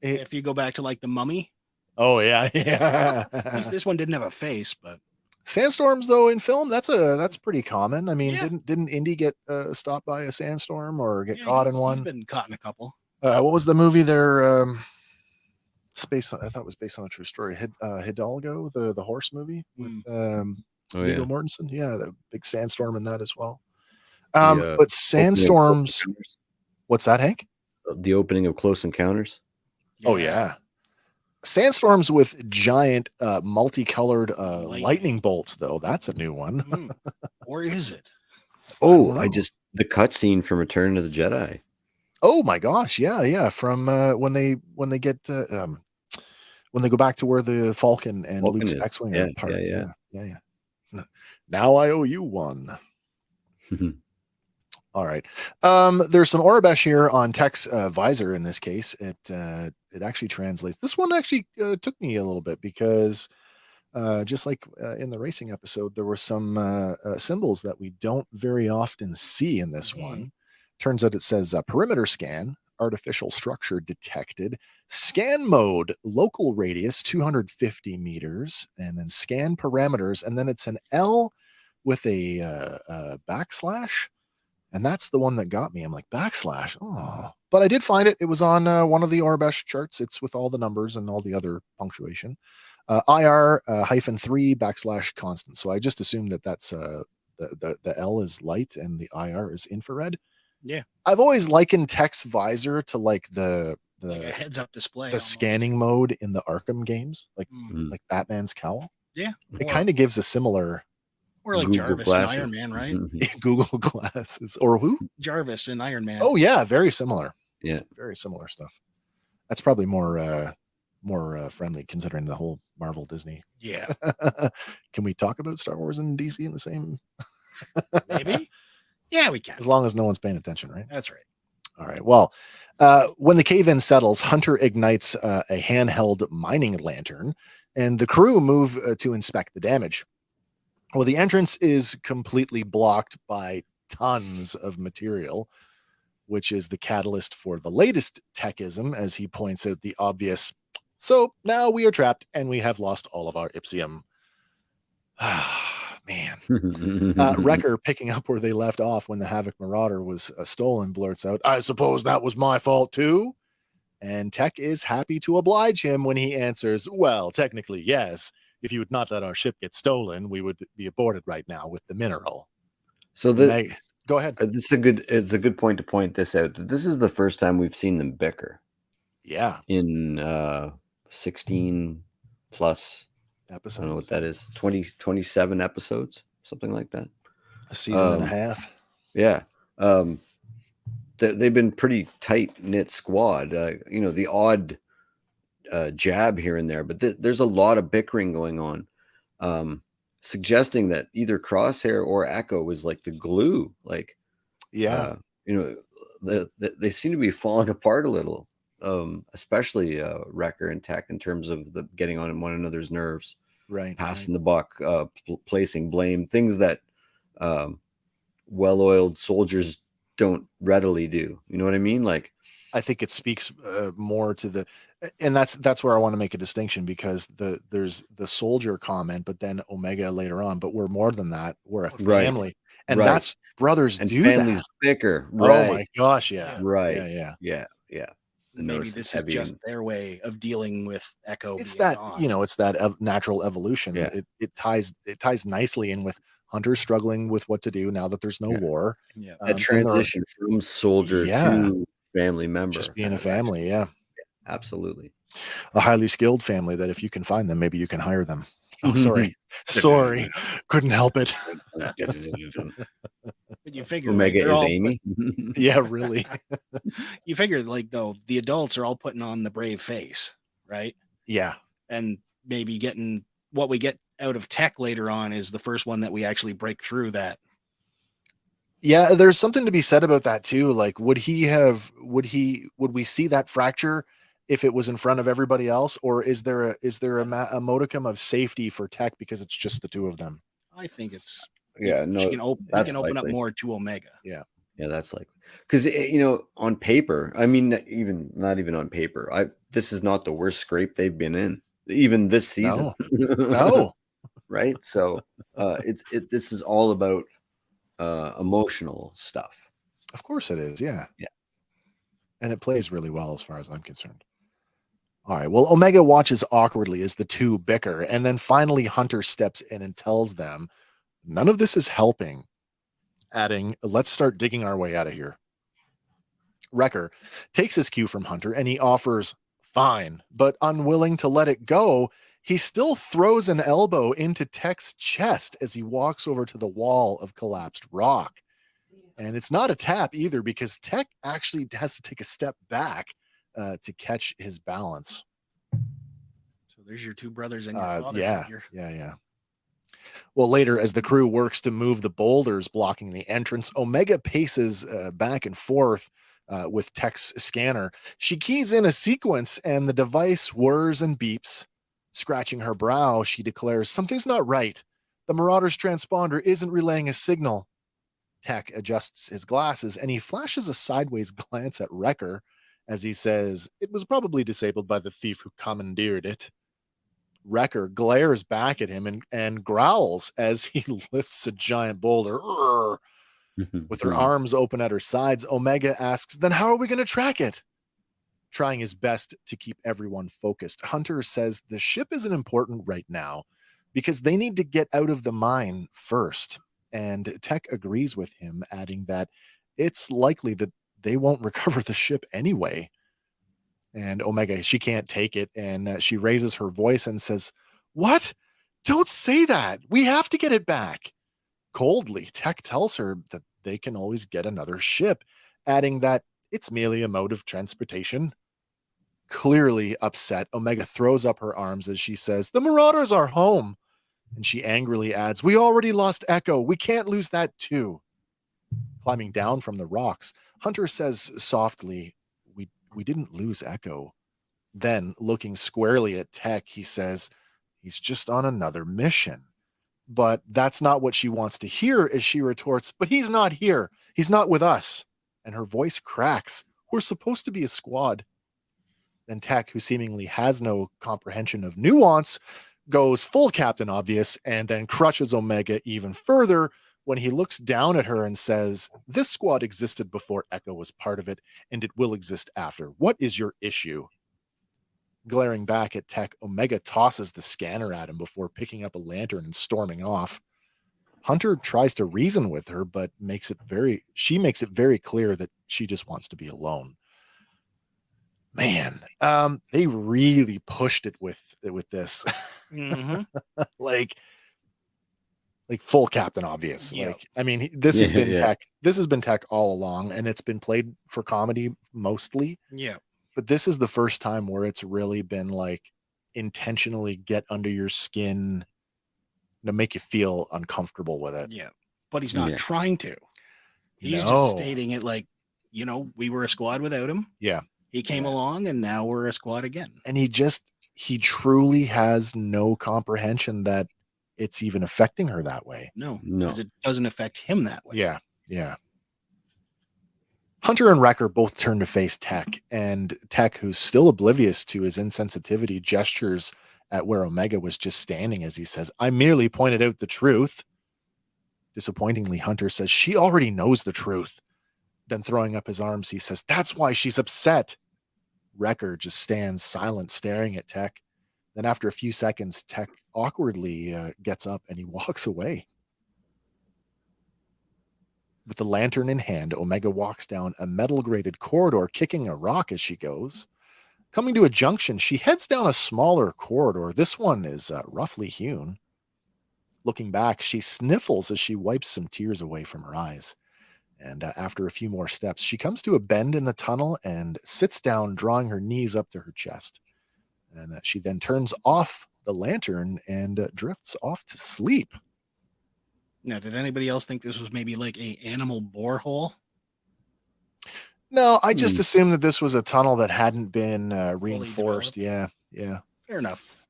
It- If you go back to like the Mummy, oh yeah, at least yeah. this one didn't have a face, but Sandstorms though in film, that's pretty common. I mean, Yeah. didn't Indy get stopped by a sandstorm or get yeah, caught in he's one? been caught in a couple. What was the movie there? Space. I thought it was based on a true story. Hidalgo, the horse movie with Oh, Viggo yeah. Mortensen. Yeah, the big sandstorm in that as well. The, But opening of Close sandstorms. Encounters. What's that, Hank? The opening of Close Encounters. Oh yeah. Sandstorms with giant multicolored Lightning. lightning bolts, though. That's a new one. Mm. Or is it? Oh, know. the cutscene from Return of the Jedi. Oh my gosh, yeah. From when they get when they go back to where the Falcon and Falcon Luke's is. X-wing Yeah, are parked. yeah. Yeah. Now I owe you one. All right. There's some Orabesh here on Tech's visor in this case. It actually translates. This one actually took me a little bit because just like in the racing episode, there were some symbols that we don't very often see in this one. Turns out it says perimeter scan, artificial structure detected, scan mode, local radius 250 meters, and then scan parameters, and then it's an L with a backslash. And that's the one that got me. I'm like, backslash. Oh, but I did find it. It was on one of the Orbesh charts. It's with all the numbers and all the other punctuation. IR -3 backslash constant. So I just assumed that that's the L is light and the IR is infrared. Yeah. I've always likened Tech's visor to like Like a heads-up display. the almost. scanning mode in the Arkham games, like Mm. like Batman's cowl. Yeah. It kind of gives a similar Or like Google Jarvis glasses. and Iron Man, right? Google glasses or who? Jarvis and Iron Man. Oh yeah, very similar. Yeah. Very similar stuff. That's probably more friendly considering the whole Marvel Disney. Yeah. Can we talk about Star Wars and DC in the same? Maybe. Yeah, we can. As long as no one's paying attention, right? That's right. All right. Well, when the cave-in settles, Hunter ignites a handheld mining lantern, and the crew move to inspect the damage. Well, the entrance is completely blocked by tons of material, which is the catalyst for the latest techism, as he points out the obvious. So now we are trapped and we have lost all of our Ipsium. Man. Wrecker, picking up where they left off when the Havoc Marauder was stolen, blurts out, I suppose that was my fault too. And Tech is happy to oblige him when he answers, well, technically, yes. If you would not let our ship get stolen, we would be aborted right now with the mineral. So go ahead. It's a good point to point this out. This is the first time we've seen them bicker. Yeah. In 16 plus episodes. I don't know what that is. 27 episodes, something like that. A season and a half. Yeah. They've been pretty tight knit squad. The odd jab here and there, but there's a lot of bickering going on, suggesting that either Crosshair or Echo was like the glue. Like, yeah, they seem to be falling apart a little, especially Wrecker and Tech in terms of the getting on one another's nerves, right? Passing the buck, placing blame, things that well-oiled soldiers don't readily do. You know what I mean? Like, I think it speaks more to the, and that's where I want to make a distinction, because there's the soldier comment, but then Omega later on, but we're more than that. We're a family, and that's brothers and do families that. Bicker. Right. Oh my gosh, yeah. Right. Yeah. Maybe this is just their way of dealing with Echo. It's that it's that natural evolution. Yeah. It ties nicely in with Hunter struggling with what to do now that there's no war. Yeah, that transition from soldier to family member, just being a family. Yeah, absolutely. A highly skilled family that if you can find them, maybe you can hire them. Oh, sorry, couldn't help it. But you figure Omega is Amy. Yeah, really. You figure though the adults are all putting on the brave face, right? Yeah, and maybe getting what we get out of Tech later on is the first one that we actually break through that Yeah, there's something to be said about that too. Like, would we see that fracture if it was in front of everybody else, or is there a modicum of safety for Tech because it's just the two of them? I think it's Yeah, he no, can open that's up likely. more to Omega. Yeah. Yeah, that's likely. Because on paper, I mean, even not even on paper, this is not the worst scrape they've been in, even this season. No. Right? So this is all about emotional stuff. Of course it is. Yeah. Yeah. And it plays really well as far as I'm concerned. All right. Well, Omega watches awkwardly as the two bicker, and then finally Hunter steps in and tells them none of this is helping, adding, let's start digging our way out of here. Wrecker takes his cue from Hunter and he offers fine, but unwilling to let it go, he still throws an elbow into Tech's chest as he walks over to the wall of collapsed rock. And it's not a tap either because Tech actually has to take a step back to catch his balance. So there's your two brothers and your father figure. Yeah. Well, later, as the crew works to move the boulders blocking the entrance, Omega paces back and forth with Tech's scanner. She keys in a sequence and the device whirs and beeps. Scratching her brow, she declares, something's not right. The Marauder's transponder isn't relaying a signal. Tech adjusts his glasses and he flashes a sideways glance at Wrecker as he says, it was probably disabled by the thief who commandeered it. Wrecker glares back at him and growls as he lifts a giant boulder. With her arms open at her sides, Omega asks, then how are we going to track it? Trying his best to keep everyone focused, Hunter says the ship isn't important right now because they need to get out of the mine first. And Tech agrees with him, adding that it's likely that they won't recover the ship anyway. And Omega, she can't take it. And she raises her voice and says, what? Don't say that. We have to get it back. Coldly, Tech tells her that they can always get another ship, adding that it's merely a mode of transportation. Clearly upset, Omega throws up her arms as she says, the Marauders are home. And she angrily adds, we already lost Echo. We can't lose that too. Climbing down from the rocks, Hunter says softly, we didn't lose Echo. Then, looking squarely at Tech, he says, he's just on another mission. But that's not what she wants to hear as she retorts, but he's not here. He's not with us. And her voice cracks. We're supposed to be a squad. Then Tech, who seemingly has no comprehension of nuance, goes full Captain Obvious and then crushes Omega even further when he looks down at her and says, this squad existed before Echo was part of it, and it will exist after. What is your issue? Glaring back at Tech, Omega tosses the scanner at him before picking up a lantern and storming off. Hunter tries to reason with her, but she makes it very clear that she just wants to be alone. Man, they really pushed it with this. Mm-hmm. like full Captain Obvious. Yeah. Like, I mean, this has been Tech. This has been Tech all along, and it's been played for comedy mostly. Yeah. But this is the first time where it's really been like intentionally get under your skin to make you feel uncomfortable with it. Yeah. But he's not trying to. He's just stating it like, we were a squad without him. Yeah. He came along and now we're a squad again. And he truly has no comprehension that it's even affecting her that way. No. Because it doesn't affect him that way. Yeah. Yeah. Hunter and Wrecker both turn to face Tech, and Tech, who's still oblivious to his insensitivity, gestures at where Omega was just standing as he says, I merely pointed out the truth. Disappointingly, Hunter says, she already knows the truth. Then throwing up his arms, he says, that's why she's upset. Wrecker just stands silent, staring at Tech. Then after a few seconds, Tech awkwardly gets up and he walks away. With the lantern in hand, Omega walks down a metal-grated corridor, kicking a rock as she goes. Coming to a junction, she heads down a smaller corridor. This one is roughly hewn. Looking back, she sniffles as she wipes some tears away from her eyes. And after a few more steps, she comes to a bend in the tunnel and sits down, drawing her knees up to her chest. And she then turns off the lantern and drifts off to sleep. Now, did anybody else think this was maybe like a animal borehole? No, I just assumed that this was a tunnel that hadn't been reinforced. developed. Yeah. Fair enough.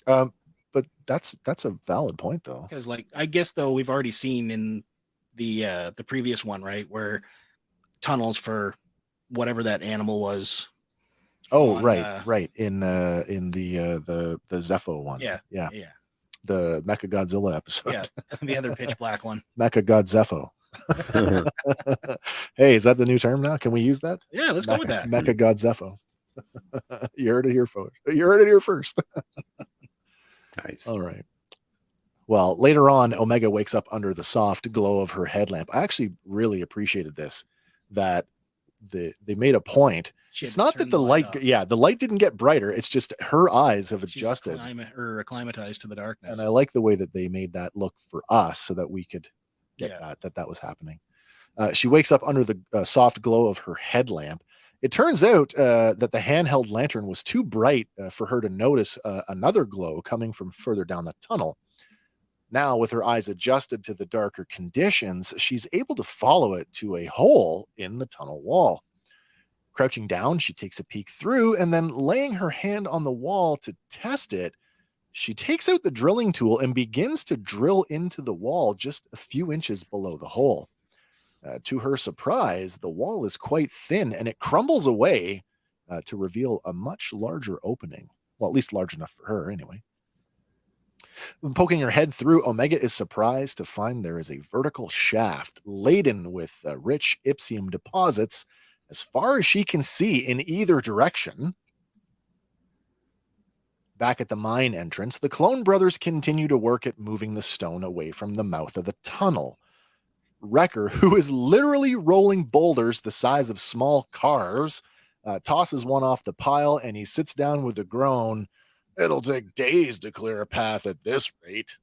But that's a valid point, though. Because, like, I guess though we've already seen in the previous one, right, where tunnels for whatever that animal was. Oh, on, right. In the Zepho one. Yeah. The Mecha Godzilla episode. Yeah, the other pitch black one. Mecha God Zepho. Hey, is that the new term now? Can we use that? Yeah, let's go with that. Mecha God Zepho. You heard it here, folks. You heard it here first. Nice. All right. Well, later on, Omega wakes up under the soft glow of her headlamp. I actually really appreciated this, that they made a point. It's not that the light, the light didn't get brighter. It's just her eyes have adjusted. Or acclimatized to the darkness. And I like the way that they made that look for us so that we could get that was happening. She wakes up under the soft glow of her headlamp. It turns out that the handheld lantern was too bright for her to notice another glow coming from further down the tunnel. Now, with her eyes adjusted to the darker conditions, she's able to follow it to a hole in the tunnel wall. Crouching down, she takes a peek through, and then laying her hand on the wall to test it, she takes out the drilling tool and begins to drill into the wall just a few inches below the hole. To her surprise, the wall is quite thin, and it crumbles away to reveal a much larger opening. Well, at least large enough for her, anyway. Poking her head through, Omega is surprised to find there is a vertical shaft laden with rich Ipsium deposits as far as she can see in either direction. Back at the mine entrance, the clone brothers continue to work at moving the stone away from the mouth of the tunnel. Wrecker, who is literally rolling boulders the size of small cars, tosses one off the pile, and he sits down with a groan. "It'll take days to clear a path at this rate."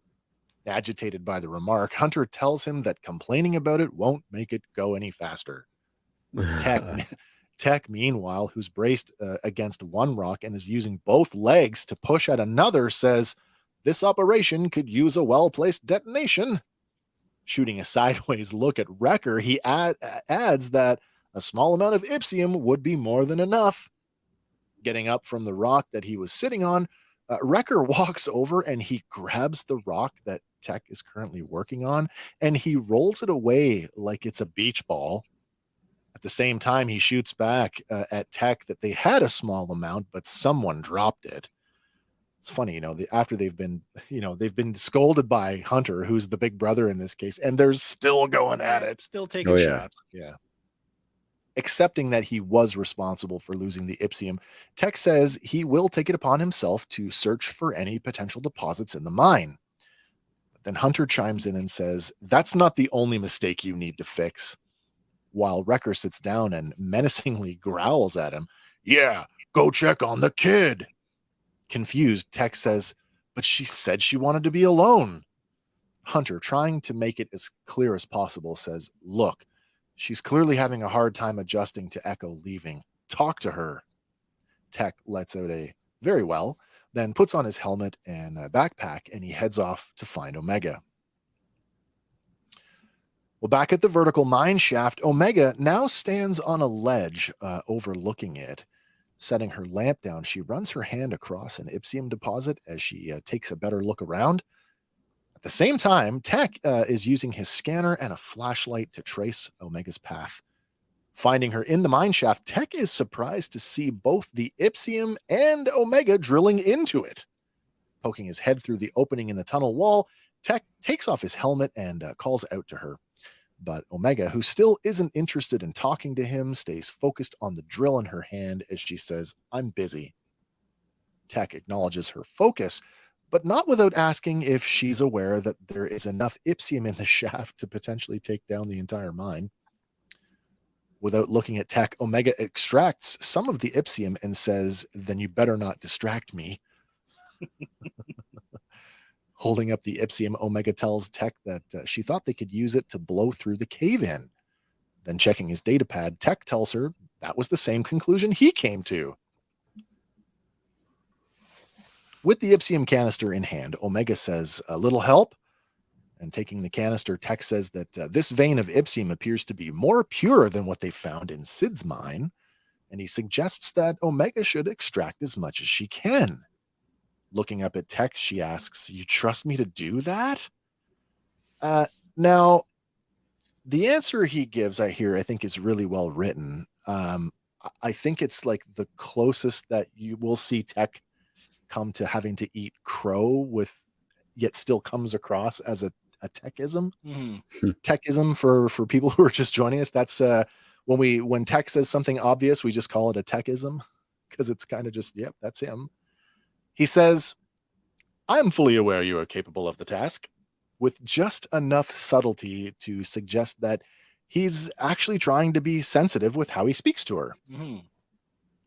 Agitated by the remark, Hunter tells him that complaining about it won't make it go any faster. Tech, meanwhile, who's braced against one rock and is using both legs to push at another, says, "This operation could use a well-placed detonation." Shooting a sideways look at Wrecker, he adds that a small amount of Ipsium would be more than enough. Getting up from the rock that he was sitting on, Wrecker walks over and he grabs the rock that Tech is currently working on, and he rolls it away like it's a beach ball. At the same time, he shoots back at Tech that they had a small amount, but someone dropped it. It's funny, after they've been scolded by Hunter, who's the big brother in this case, and they're still going at it. Still taking shots. Yeah. Accepting that he was responsible for losing the Ipsium, Tech says he will take it upon himself to search for any potential deposits in the mine. But then Hunter chimes in and says, "That's not the only mistake you need to fix." While Wrecker sits down and menacingly growls at him, "Yeah, go check on the kid." Confused, Tech says, "But she said she wanted to be alone." Hunter, trying to make it as clear as possible, says, "Look, she's clearly having a hard time adjusting to Echo leaving. Talk to her." Tech lets out a "very well," then puts on his helmet and a backpack, and he heads off to find Omega. Well, back at the vertical mine shaft, Omega now stands on a ledge overlooking it. Setting her lamp down, she runs her hand across an Ipsium deposit as she takes a better look around. At the same time, Tech is using his scanner and a flashlight to trace Omega's path. Finding her in the mine shaft, Tech is surprised to see both the Ipsium and Omega drilling into it. Poking his head through the opening in the tunnel wall, Tech takes off his helmet and calls out to her. But Omega, who still isn't interested in talking to him, stays focused on the drill in her hand as she says, "I'm busy." Tech acknowledges her focus, but not without asking if she's aware that there is enough Ipsium in the shaft to potentially take down the entire mine. Without looking at Tech, Omega extracts some of the Ipsium and says, "Then you better not distract me." Holding up the Ipsium, Omega tells Tech that she thought they could use it to blow through the cave-in. Then checking his datapad, Tech tells her that was the same conclusion he came to. With the Ipsium canister in hand, Omega says, "A little help?" And taking the canister, Tech says that this vein of Ipsium appears to be more pure than what they found in Sid's mine, and he suggests that Omega should extract as much as she can. Looking up at Tech, she asks, "You trust me to do that?" Now, the answer he gives, I think is really well written. I think it's like the closest that you will see Tech come to having to eat crow with, yet still comes across as a techism. Techism for people who are just joining us. That's when Tech says something obvious, we just call it a techism because it's kind of just, yep, that's him. He says, "I am fully aware you are capable of the task," with just enough subtlety to suggest that he's actually trying to be sensitive with how he speaks to her.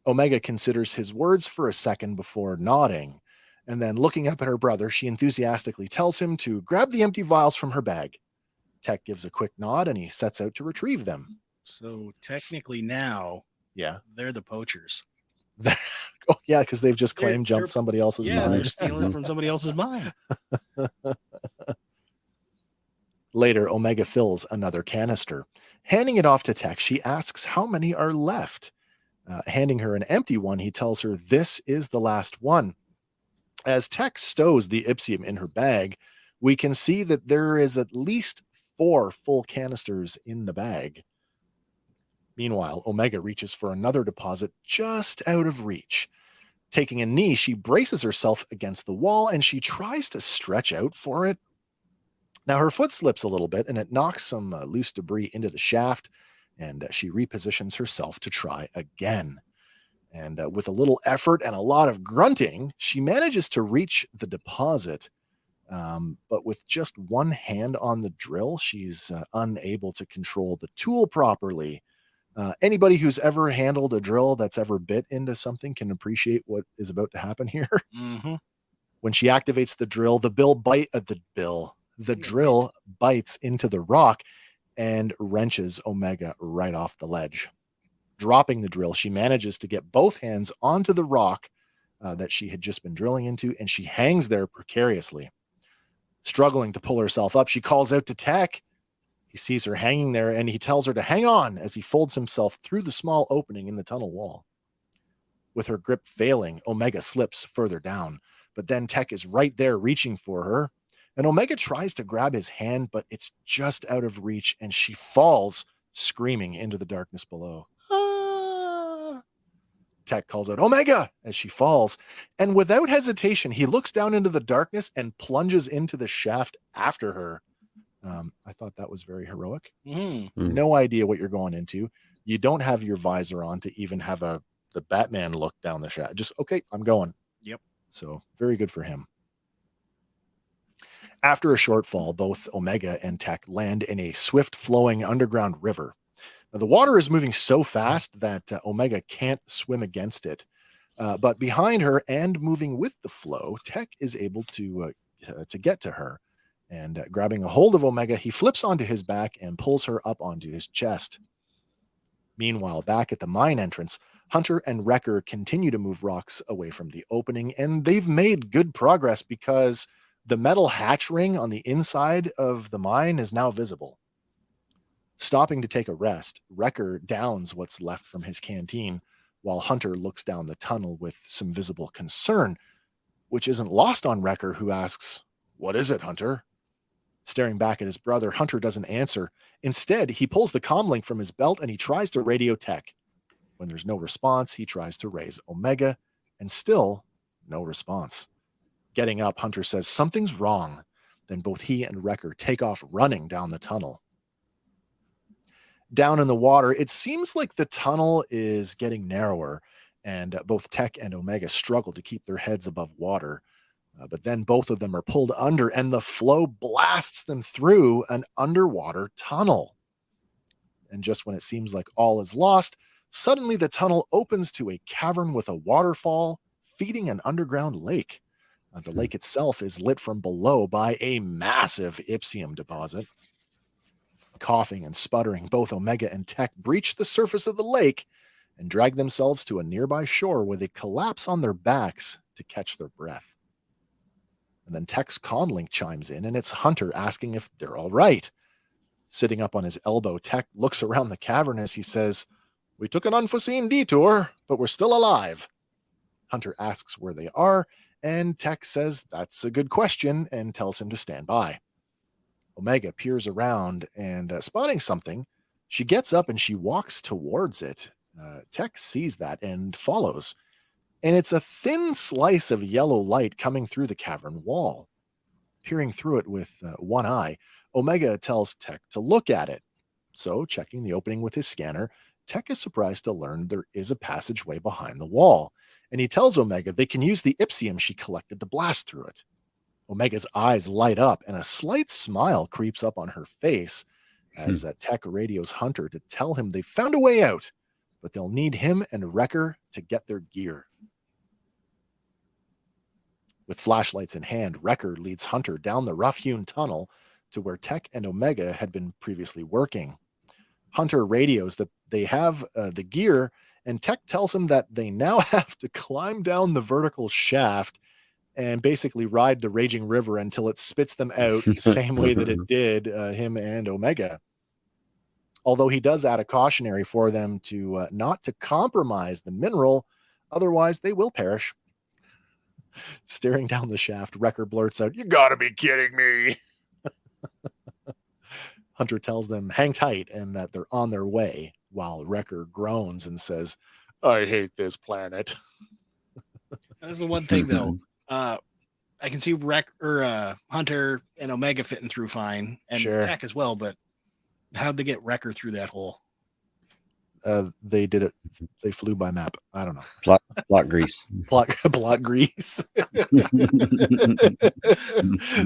Omega considers his words for a second before nodding, and then looking up at her brother, she enthusiastically tells him to grab the empty vials from her bag. Tech gives a quick nod and he sets out to retrieve them. So technically now, Yeah. they're the poachers. Oh, yeah, because they've just claimed jumped somebody else's Yeah, mine. they're stealing from somebody else's mine. Later, Omega fills another canister. Handing it off to Tech, she asks how many are left. Handing her an empty one, he tells her this is the last one. As Tech stows the Ipsium in her bag, we can see that there is at least 4 full canisters in the bag. Meanwhile, Omega reaches for another deposit just out of reach. Taking a knee, she braces herself against the wall and she tries to stretch out for it. Now, her foot slips a little bit and it knocks some loose debris into the shaft, and she repositions herself to try again. And with a little effort and a lot of grunting, she manages to reach the deposit. But with just one hand on the drill, she's unable to control the tool properly. Anybody who's ever handled a drill that's ever bit into something can appreciate what is about to happen here. When she activates the drill, the drill bites into the rock and wrenches Omega right off the ledge. Dropping the drill, she manages to get both hands onto the rock that she had just been drilling into, and she hangs there precariously. Struggling to pull herself up, she calls out to Tech. He sees her hanging there, and he tells her to hang on as he folds himself through the small opening in the tunnel wall. With her grip failing, Omega slips further down, but then Tech is right there reaching for her, and Omega tries to grab his hand, but it's just out of reach, and she falls, screaming into the darkness below. Tech calls out, "Omega!" as she falls, and without hesitation, he looks down into the darkness and plunges into the shaft after her. I thought that was very heroic. No idea what you're going into. You don't have your visor on to even have the Batman look down the shaft. Just, okay, I'm going. Yep. So very good for him. After a short fall, both Omega and Tech land in a swift flowing underground river. Now, the water is moving so fast that Omega can't swim against it. But behind her and moving with the flow, Tech is able to get to her. And grabbing a hold of Omega, he flips onto his back and pulls her up onto his chest. Meanwhile, back at the mine entrance, Hunter and Wrecker continue to move rocks away from the opening, and they've made good progress because the metal hatch ring on the inside of the mine is now visible. Stopping to take a rest, Wrecker downs what's left from his canteen, while Hunter looks down the tunnel with some visible concern, which isn't lost on Wrecker, who asks, "What is it, Hunter?" Staring back at his brother, Hunter doesn't answer. Instead, he pulls the comlink from his belt and he tries to radio Tech. When there's no response, he tries to raise Omega, and still no response. Getting up, Hunter says something's wrong. Then both he and Wrecker take off running down the tunnel. Down in the water, it seems like the tunnel is getting narrower, and both Tech and Omega struggle to keep their heads above water. But then both of them are pulled under, and the flow blasts them through an underwater tunnel. And just when it seems like all is lost, suddenly the tunnel opens to a cavern with a waterfall feeding an underground lake. The lake itself is lit from below by a massive Ipsium deposit. Coughing and sputtering, both Omega and Tech breach the surface of the lake and drag themselves to a nearby shore where they collapse on their backs to catch their breath. And then Tech's comlink chimes in, and it's Hunter asking if they're all right. Sitting up on his elbow, Tech looks around the cavern as he says, "We took an unforeseen detour, but we're still alive." Hunter asks where they are, and Tech says that's a good question and tells him to stand by. Omega peers around and spotting something, she gets up and she walks towards it. Tech sees that and follows. And it's a thin slice of yellow light coming through the cavern wall. Peering through it with one eye, Omega tells Tech to look at it. So, checking the opening with his scanner, Tech is surprised to learn there is a passageway behind the wall. And he tells Omega they can use the ipsium she collected to blast through it. Omega's eyes light up and a slight smile creeps up on her face as Tech radios Hunter to tell him they've found a way out, but they'll need him and Wrecker to get their gear. With flashlights in hand, Wrecker leads Hunter down the rough-hewn tunnel to where Tech and Omega had been previously working. Hunter radios that they have the gear, and Tech tells him that they now have to climb down the vertical shaft and basically ride the raging river until it spits them out the same way that it did him and Omega. Although he does add a cautionary for them to not to compromise the mineral, otherwise they will perish. Staring down the shaft, Wrecker blurts out, "You gotta be kidding me." Hunter tells them hang tight and that they're on their way, while Wrecker groans and says, "I hate this planet." That's the one thing, though. I can see Hunter and Omega fitting through fine, and Sure. Tech as well, but how'd they get Wrecker through that hole? They did it. They flew by map. I don't know. Plot grease. Plot grease.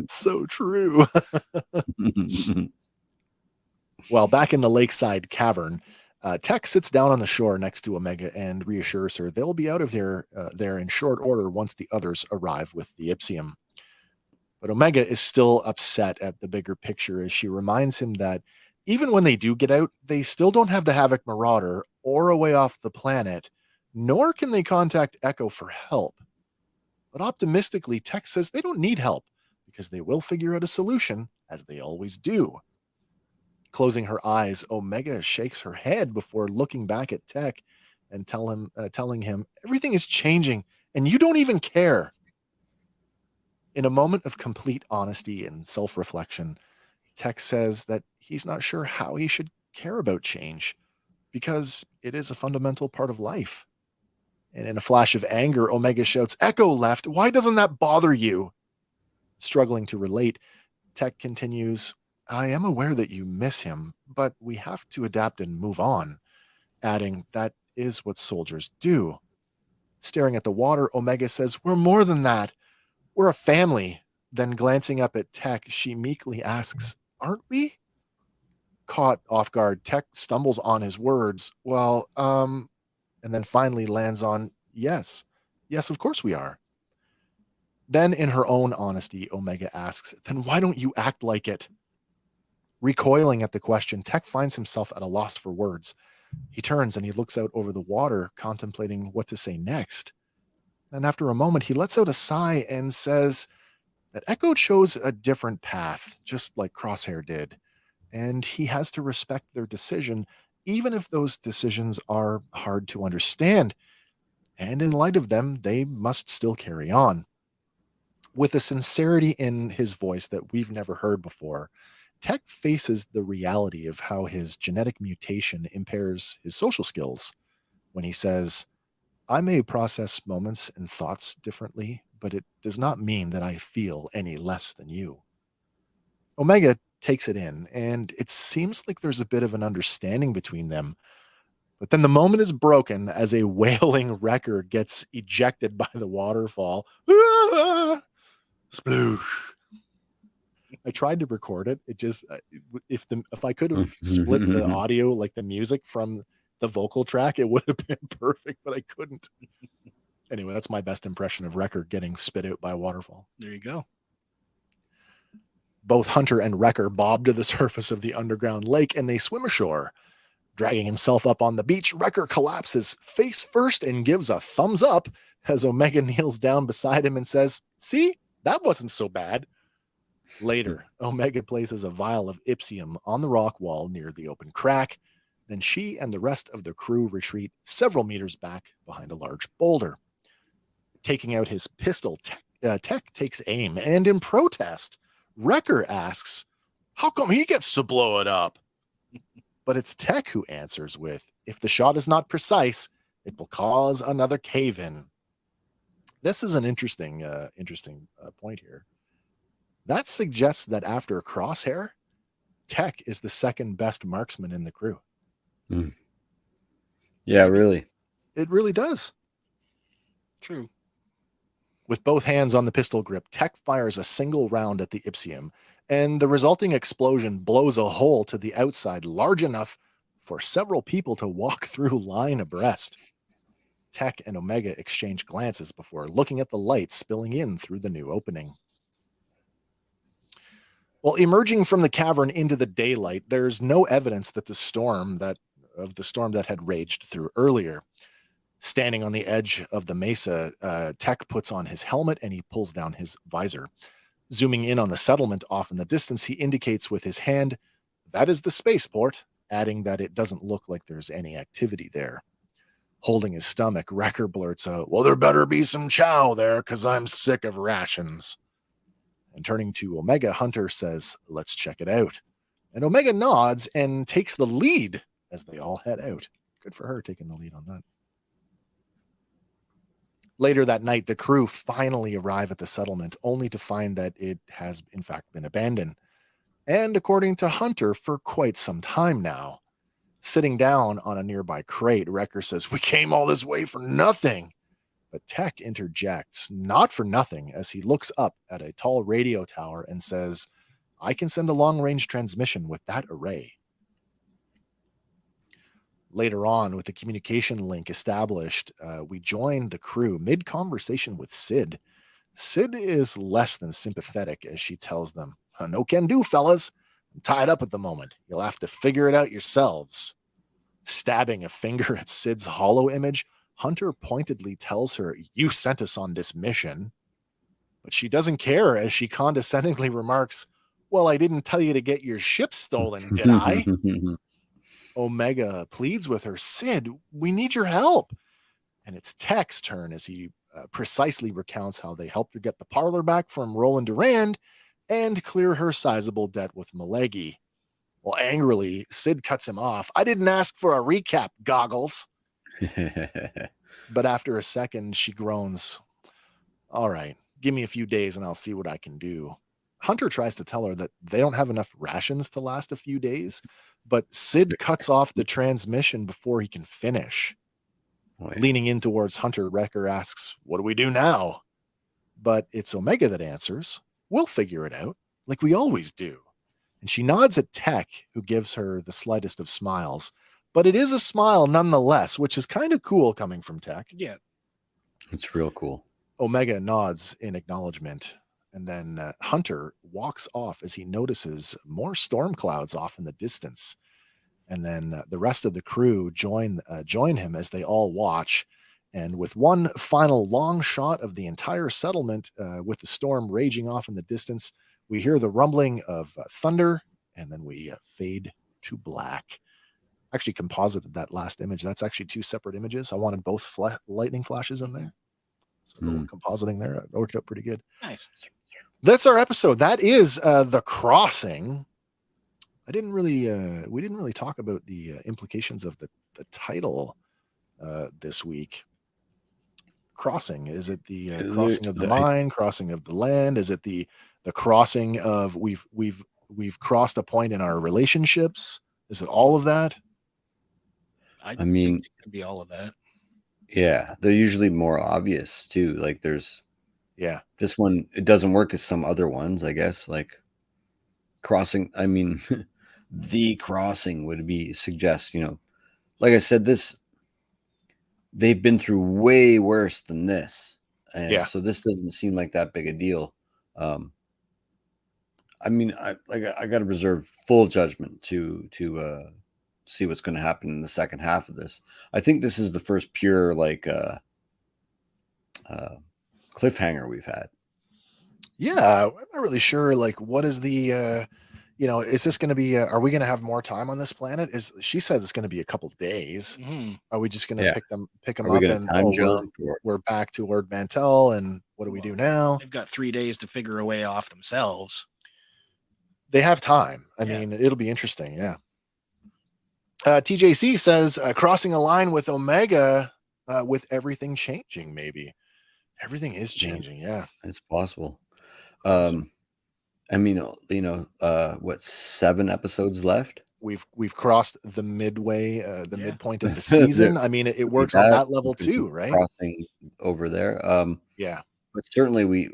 So true. Well, back in the lakeside cavern, Tech sits down on the shore next to Omega and reassures her they'll be out of there in short order once the others arrive with the ipsium. But Omega is still upset at the bigger picture as she reminds him that even when they do get out, they still don't have the Havoc Marauder or a way off the planet, nor can they contact Echo for help. But optimistically, Tech says they don't need help because they will figure out a solution, as they always do. Closing her eyes, Omega shakes her head before looking back at Tech and telling him everything is changing and you don't even care. In a moment of complete honesty and self-reflection, Tech says that he's not sure how he should care about change because it is a fundamental part of life. And in a flash of anger, Omega shouts, "Echo left. Why doesn't that bother you?" Struggling to relate, Tech continues, "I am aware that you miss him, but we have to adapt and move on," adding, "That is what soldiers do." Staring at the water, Omega says, "We're more than that. We're a family." Then glancing up at Tech, she meekly asks, "Aren't we?" Caught off guard, Tech stumbles on his words. "Well, and then finally lands on, yes. Yes, of course we are." Then in her own honesty, Omega asks, "Then why don't you act like it?" Recoiling at the question, Tech finds himself at a loss for words. He turns and he looks out over the water, contemplating what to say next. And after a moment, he lets out a sigh and says that Echo chose a different path, just like Crosshair did. And he has to respect their decision, even if those decisions are hard to understand. And in light of them, they must still carry on. With a sincerity in his voice that we've never heard before, Tech faces the reality of how his genetic mutation impairs his social skills when he says, "I may process moments and thoughts differently, but it does not mean that I feel any less than you." Omega takes it in, and it seems like there's a bit of an understanding between them. But then the moment is broken as a wailing Wrecker gets ejected by the waterfall. Ah! Sploosh. I tried to record it. It just if I could have split the audio, like the music from the vocal track, it would have been perfect, but I couldn't. Anyway, that's my best impression of Wrecker getting spit out by a waterfall. There you go. Both Hunter and Wrecker bob to the surface of the underground lake and they swim ashore. Dragging himself up on the beach, Wrecker collapses face first and gives a thumbs up as Omega kneels down beside him and says, "See, That wasn't so bad. Later, Omega places a vial of Ipsium on the rock wall near the open crack. Then she and the rest of the crew retreat several meters back behind a large boulder. Taking out his pistol, Tech takes aim, and in protest, Wrecker asks, "How come he gets to blow it up?" But it's Tech who answers with, "If the shot is not precise, it will cause another cave-in." This is an interesting point here. That suggests that after Crosshair, Tech is the second best marksman in the crew. Yeah, really. It really does. True. With both hands on the pistol grip, Tech fires a single round at the Ipsium, and the resulting explosion blows a hole to the outside large enough for several people to walk through line abreast. Tech and Omega exchange glances before looking at the light spilling in through the new opening. While emerging from the cavern into the daylight, there's no evidence that the storm that had raged through earlier. Standing on the edge of the mesa, Tech puts on his helmet and he pulls down his visor. Zooming in on the settlement off in the distance, he indicates with his hand, "That is the spaceport," adding that it doesn't look like there's any activity there. Holding his stomach, Wrecker blurts out, "Well, there better be some chow there, because I'm sick of rations." And turning to Omega, Hunter says, "Let's check it out." And Omega nods and takes the lead as they all head out. Good for her taking the lead on that. Later that night, the crew finally arrive at the settlement, only to find that it has, in fact, been abandoned. And according to Hunter, for quite some time now. Sitting down on a nearby crate, Wrecker says, "We came all this way for nothing." But Tech interjects, not for nothing, as he looks up at a tall radio tower and says, "I can send a long-range transmission with that array." Later on, with the communication link established, we join the crew mid-conversation with Sid. Sid is less than sympathetic as she tells them, "No can do, fellas. I'm tied up at the moment. You'll have to figure it out yourselves." Stabbing a finger at Sid's hollow image, Hunter pointedly tells her, "You sent us on this mission." But she doesn't care as she condescendingly remarks, "Well, I didn't tell you to get your ship stolen, did I?" Omega pleads with her, "Sid, we need your help." And it's Tech's turn as he precisely recounts how they helped her get the parlor back from Roland Durand and clear her sizable debt with Malegi. Well, angrily, Sid cuts him off. "I didn't ask for a recap, Goggles." But after a second, she groans, "All right, give me a few days and I'll see what I can do." Hunter tries to tell her that they don't have enough rations to last a few days, but Sid cuts off the transmission before he can finish. Leaning in towards Hunter, Wrecker asks, "What do we do now?" But it's Omega that answers, "We'll figure it out, like we always do." And she nods at Tech, who gives her the slightest of smiles. But it is a smile nonetheless, which is kind of cool coming from Tech. Yeah. It's real cool. Omega nods in acknowledgement. And then Hunter walks off as he notices more storm clouds off in the distance. And then the rest of the crew join him as they all watch. And with one final long shot of the entire settlement, with the storm raging off in the distance, we hear the rumbling of thunder, and then we fade to black. Actually composited that last image. That's actually two separate images. I wanted both lightning flashes in there. So a little compositing there. It worked out pretty good. Nice. That's our episode. That is The Crossing. We didn't really talk about the implications of the title this week. Crossing. Is it the crossing of the mind, crossing of the land? Is it the crossing of we've crossed a point in our relationships? Is it all of that? I mean, it could be all of that. Yeah, they're usually more obvious too. Like there's this one, it doesn't work as some other ones, I guess. Like crossing, I mean, the crossing would be suggest, like I said, they've been through way worse than this. And so this doesn't seem like that big a deal. I mean, I got to reserve full judgment to see what's going to happen in the second half of this. I think this is the first pure cliffhanger we've had. Yeah, I'm not really sure. Like, what is the, is this going to be? Are we going to have more time on this planet? Is she says it's going to be a couple days. Hmm. Are we just going to Yeah. pick them Are we up going to and time jump or we're back to Lord Mantel and what do we do now? They've got 3 days to figure a way off themselves. They have time. I Yeah. mean, it'll be interesting. Yeah. TJC says crossing a line with Omega with everything changing. Maybe everything is changing. Yeah. it's possible? Awesome. I mean, what 7 episodes left? We've crossed the midway, the Yeah. midpoint of the There season. I mean, it could be works on that we level could be too, right? crossing over there. Yeah. But certainly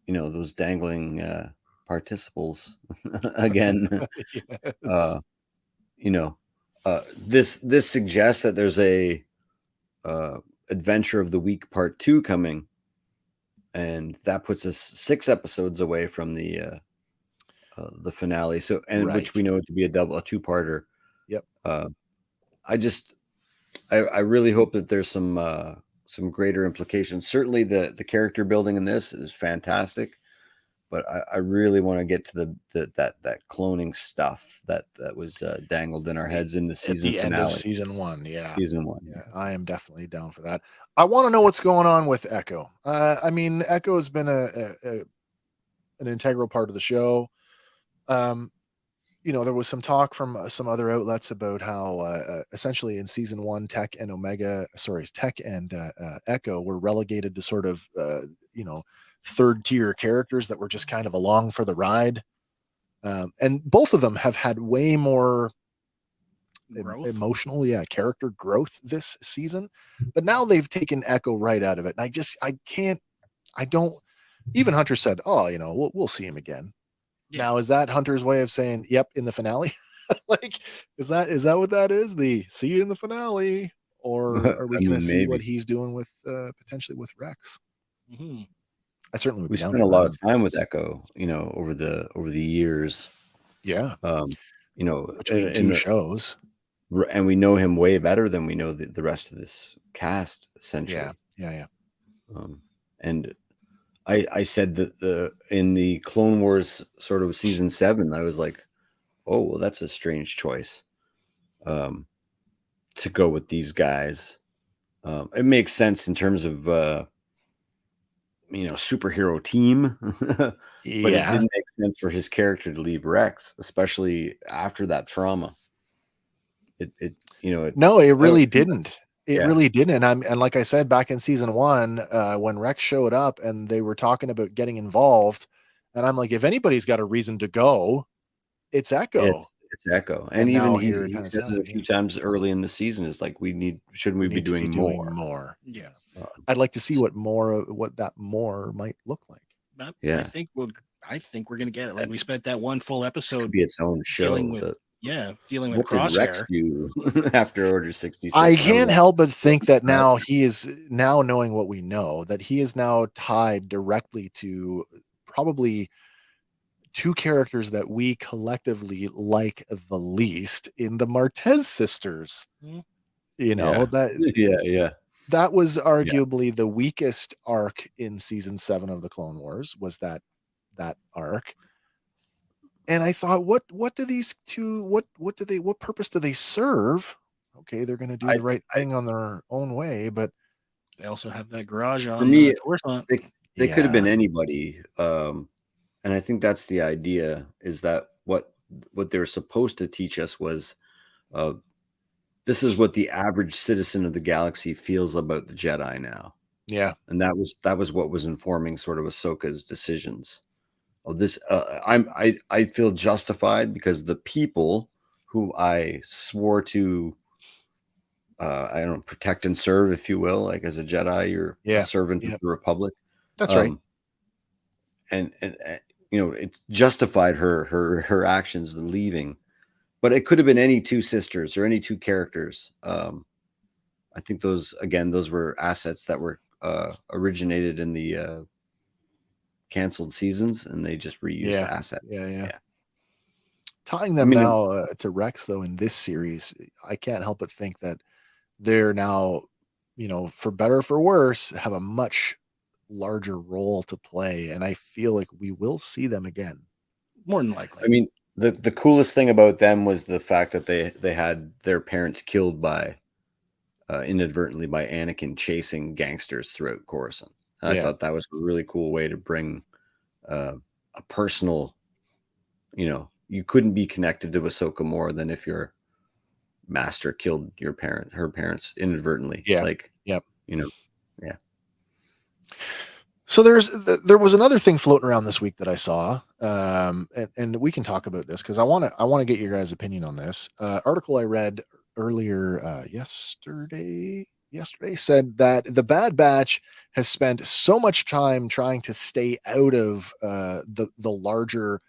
those dangling participles again. Yes. You know, this suggests that there's a adventure of the week part 2 coming, and that puts us 6 episodes away from the finale. So, and which we Right. know to be a 2-parter. Yep. I really hope that there's some greater implications. Certainly, the character building in this is fantastic, but I really want to get to that cloning stuff that was dangled in our heads in the At season the end of finale. season 1. Yeah. Season 1. Yeah. I am definitely down for that. I want to know what's going on with Echo. I mean, Echo has been an integral part of the show. There was some talk from some other outlets about how essentially in season 1, Tech and Echo were relegated to sort of, third tier characters that were just kind of along for the ride. And both of them have had way more emotional, character growth this season. But now they've taken Echo right out of it. And even Hunter said, oh, we'll see him again. Yeah. Now, is that Hunter's way of saying, yep, in the finale? Like, is that what that is? The see you in the finale? Or are we I going to mean, see what maybe. he's doing with potentially with Rex? Mhm. I certainly would We be down spent for a lot that. of time with Echo, over the years. Yeah. Between In two the, shows. and we know him way better than we know the rest of this cast, essentially. Yeah. And I said that in the Clone Wars sort of season 7, I was like, oh, well, that's a strange choice to go with these guys. It makes sense in terms of superhero team, but it Yeah. didn't make sense for his character to leave Rex, especially after that trauma. No, it really didn't. It Yeah. really didn't. And like I said, back in season 1, when Rex showed up and they were talking about getting involved, and I'm like, if anybody's got a reason to go, it's Echo. It's Echo, And and even now he here it kinda says it a sounded, few times early in the season. Is like shouldn't we be need to doing be doing more? more. Yeah. I'd like to see what that more might look like. But Yeah. I think we're gonna get it. Like, we spent that one full Could episode be its own show. dealing with What did Rex Crosshair. do after Order 66? I was can't like, help but think that Right. now he is now knowing what we know, that he is now tied directly to probably 2 characters that we collectively like the least in the Martez sisters. Mhm. Yeah. Yeah. That was arguably the weakest arc in season 7 of the Clone Wars, was that arc. And I thought, what do these two, what purpose do they serve? Okay, they're going to do I the right thing on their own way, but They also have that garage For on me, Coruscant. they could have been anybody. And I think that's the idea, is that what they're supposed to teach us was this is what the average citizen of the galaxy feels about the Jedi now. Yeah. And that was what was informing sort of Ahsoka's decisions. I feel justified because the people who I swore to I don't know, protect and serve, if you will, like as a Jedi, you're a servant of the Republic. That's right. And it justified her actions in leaving, but it could have been any 2 sisters or any 2 characters. I think those were assets that were originated in the canceled seasons, and they just reused assets. Yeah. Tying them now to Rex, though, in this series, I can't help but think that they're now, for better or for worse, have a much larger role to play, and I feel like we will see them again. More than likely. I mean, the coolest thing about them was the fact that they had their parents killed by inadvertently by Anakin chasing gangsters throughout Coruscant. I Yeah. thought that was a really cool way to bring a personal, you couldn't be connected to Ahsoka more than if your master killed her parents inadvertently. Yeah. Like, Yep. yeah. So there was another thing floating around this week that I saw, and we can talk about this because I want to get your guys' opinion on this article I read earlier yesterday said that the Bad Batch has spent so much time trying to stay out of the larger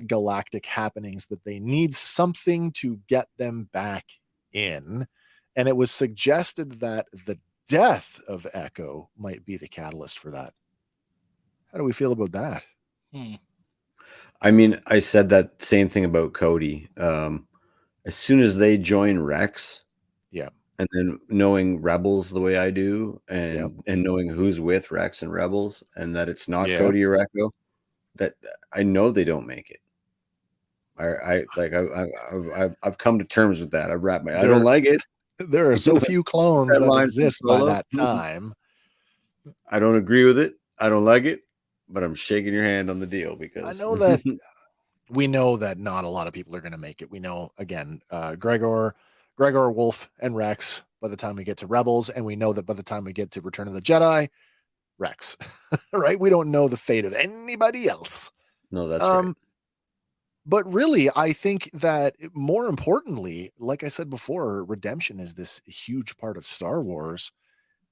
galactic happenings that they need something to get them back in, and it was suggested that the death of Echo might be the catalyst for that. How do we feel about that? I mean, I said that same thing about Cody. As soon as they join Rex, Yeah, and then knowing Rebels the way I do, and knowing who's with Rex and Rebels, and that it's not Cody or Echo, that I know they don't make it. I've come to terms with that. I don't like it. There are so few clones that exist by that time. I don't agree with it. I don't like it, but I'm shaking your hand on the deal because I know that we know that not a lot of people are going to make it. We know, again, Gregor, Wolf, and Rex by the time we get to Rebels, and we know that by the time we get to Return of the Jedi, Rex, right? We don't know the fate of anybody else. No, that's right. But really, I think that more importantly, like I said before, redemption is this huge part of Star Wars.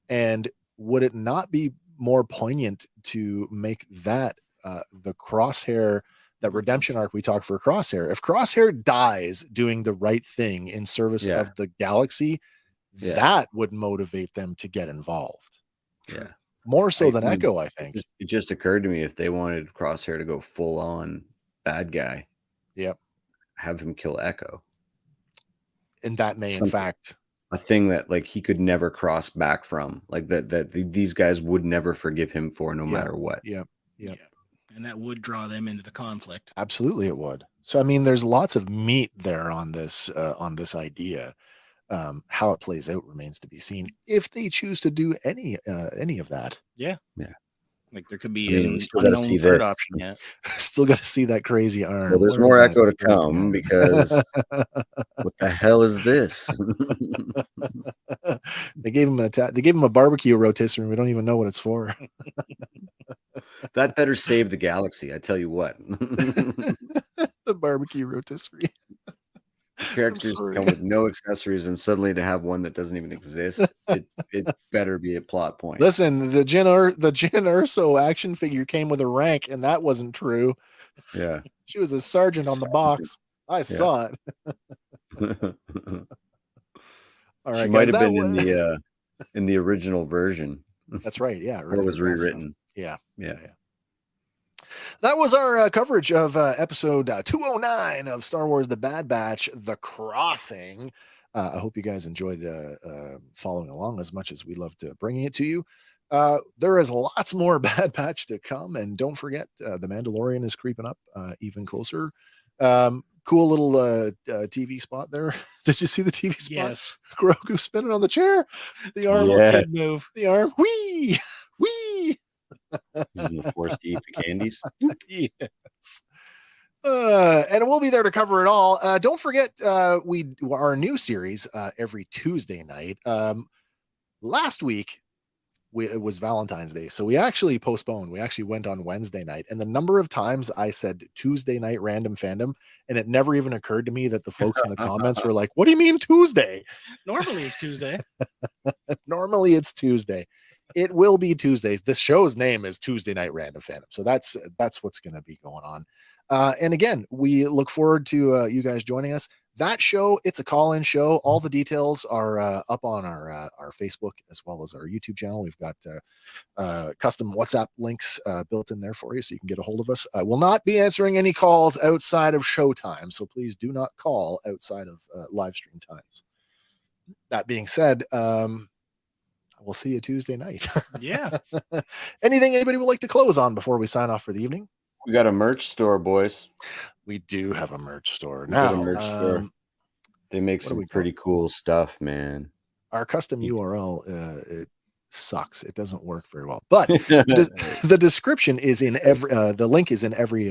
And would it not be more poignant to make that the Crosshair, that redemption arc we talk for Crosshair? If Crosshair dies doing the right thing in service of the galaxy, that would motivate them to get involved. Yeah. More so than Echo, I think. It just occurred to me, if they wanted Crosshair to go full on bad guy, have him kill Echo. And that may, in fact, a thing that like he could never cross back from, like that these guys would never forgive him for, no matter what. Yeah. And that would draw them into the conflict. Absolutely, it would. So I mean, there's lots of meat there on this idea. How it plays out remains to be seen. If they choose to do any of that, yeah. Like there could be an unknown third option yet. Still got to see that crazy arm. Well, there's more Echo to come because what the hell is this? They gave him they gave him a barbecue rotisserie. We don't even know what it's for. That better save the galaxy, I tell you what. The barbecue rotisserie. Characters come with no accessories, and suddenly to have one that doesn't even exist, it better be a plot point. Listen, the Jyn Erso action figure came with a rank, and that wasn't true. Yeah, she was a sergeant on the box. I saw it. All right, she might have been in the original version. That's right. Yeah, it was rewritten. Yeah. That was our coverage of episode 209 of Star Wars: The Bad Batch: The Crossing. I hope you guys enjoyed following along as much as we loved bringing it to you. There is lots more Bad Batch to come, and don't forget, The Mandalorian is creeping up even closer. Cool little TV spot there. Did you see the TV spot? Yes. Grogu spinning on the chair. The arm move. The arm. Whee! Whee! Using the Force to eat the candies. Yes. And we'll be there to cover it all. Don't forget, our new series every Tuesday night. Last week it was Valentine's Day, so we actually postponed. We actually went on Wednesday night, and the number of times I said Tuesday night random fandom, and it never even occurred to me that the folks in the comments were like, "What do you mean Tuesday? Normally it's Tuesday." Normally it's Tuesday. It will be Tuesdays. The show's name is Tuesday Night Random Fandom, so that's what's going to be going on. And again, we look forward to you guys joining us. That show, it's a call-in show. All the details are up on our Facebook as well as our YouTube channel. We've got custom WhatsApp links built in there for you, so you can get a hold of us. I will not be answering any calls outside of showtime, so please do not call outside of live stream times. That being said, we'll see you Tuesday night. Yeah. Anything anybody would like to close on before we sign off for the evening? We got a merch store, boys. We do have a merch store We got now. a merch store. They make what do we some call pretty cool stuff, man. Our custom URL it sucks. It doesn't work very well. But the description is in every the link is in every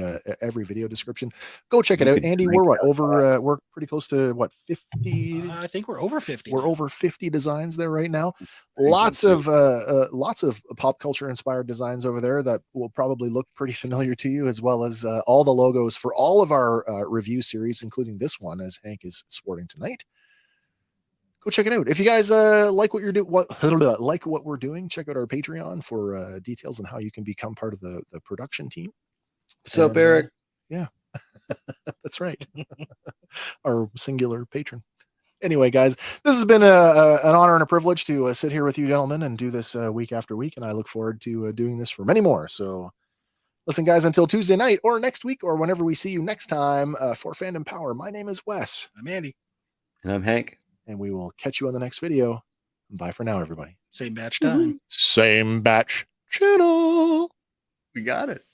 video description. Go check it You out. could Andy, drink we're what that over fast. we're pretty close to what 50 I think we're over 50. we're now. over 50 designs there right now. Very Lots good, of pop culture inspired designs over there that will probably look pretty familiar to you, as well as all the logos for all of our review series, including this one, as Hank is sporting tonight. Go check it out. If you guys like what you're doing, like what we're doing, check out our Patreon for details on how you can become part of the production team. What's up, Eric? Yeah, that's right. Our singular patron. Anyway, guys, this has been an honor and a privilege to sit here with you gentlemen and do this week after week, and I look forward to doing this for many more. So listen, guys, until Tuesday night or next week or whenever we see you next time for Fandom Power, my name is Wes. I'm Andy. And I'm Hank. And we will catch you on the next video. Bye for now, everybody. Same batch time. Same batch channel. We got it.